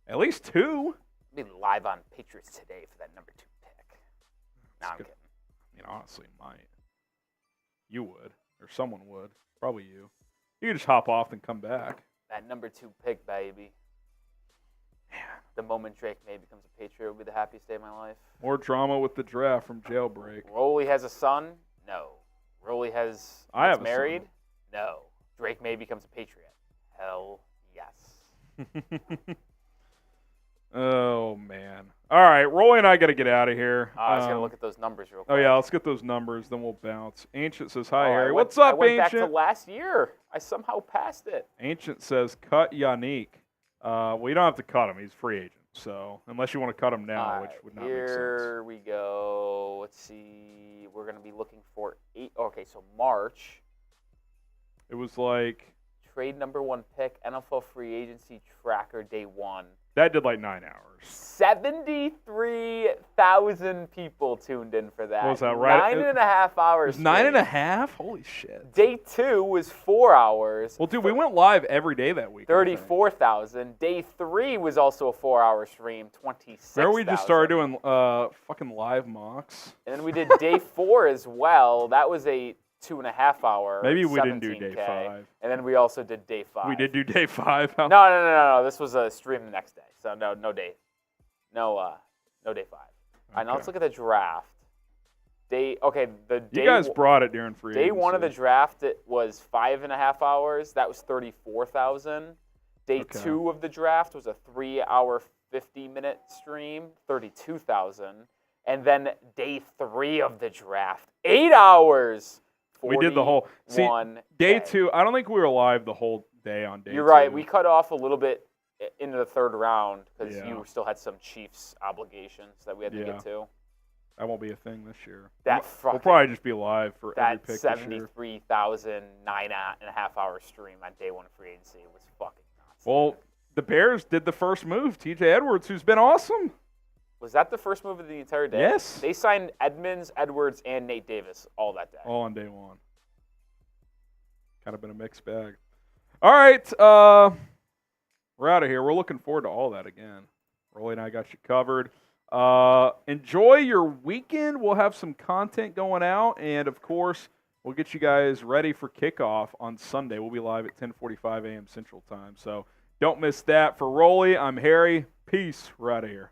at least 2. I'll be live on Patriots today for that number 2 pick. No, I'm kidding. I mean, honestly, might. You would. Or someone would. Probably you. You could just hop off and come back. That number 2 pick, baby. Man. The moment Drake May becomes a Patriot will be the happiest day of my life. More drama with the draft from Jailbreak. Rolly has a son? No. Rolly has married? No. Drake May becomes a Patriot? Hell yes. Oh, man. All right, Rolly and I got to get out of here. I was going to look at those numbers real quick. Oh, yeah, let's get those numbers, then we'll bounce. Ancient says, hi, Harry. What's I up, went Ancient? back to last year. I somehow passed it. Ancient says, cut Yannick. Well, you don't have to cut him. He's free agent. So, unless you want to cut him now, which would not make sense. Here we go. Let's see. We're going to be looking for 8. Okay, so March. It was trade number 1 pick, NFL free agency tracker, day 1. That did 9 hours. 73,000 people tuned in for that. What was that, right? 9.5 hours. It was 9.5? Holy shit. Day 2 was 4 hours. Well, dude, we went live every day that week. 34,000. Day 3 was also a 4-hour stream, 26,000. Remember we just started doing fucking live mocks? And then we did day 4 as well. That was a 2.5 hour. Maybe we didn't do day 5. And then we also did day 5. We did do day 5. No. This was a stream the next day. So no day 5. All right, now let's look at the draft. You guys brought it during free agency. Day 1 of the draft, it was 5.5 hours. That was 34,000. Day 2 of the draft was a 3-hour, 50-minute stream, 32,000. And then day 3 of the draft, 8 hours. We did the whole. See, day 2. I don't think we were live the whole day on day 2. You're right. We cut off a little bit into the 3rd round because you still had some Chiefs obligations that we had to get to. That won't be a thing this year. We'll probably just be live for every pick this year. That 73,000 9.5 hour stream on day 1 of free agency was fucking nuts. Well, the Bears did the first move. T.J. Edwards, who's been awesome. Was that the first move of the entire day? Yes. They signed Edmonds, Edwards, and Nate Davis all that day. All on day 1. Kind of been a mixed bag. All right. We're out of here. We're looking forward to all that again. Rolly and I got you covered. Enjoy your weekend. We'll have some content going out. And, of course, we'll get you guys ready for kickoff on Sunday. We'll be live at 10:45 a.m. Central Time. So don't miss that. For Rolly, I'm Harry. Peace. We're out of here.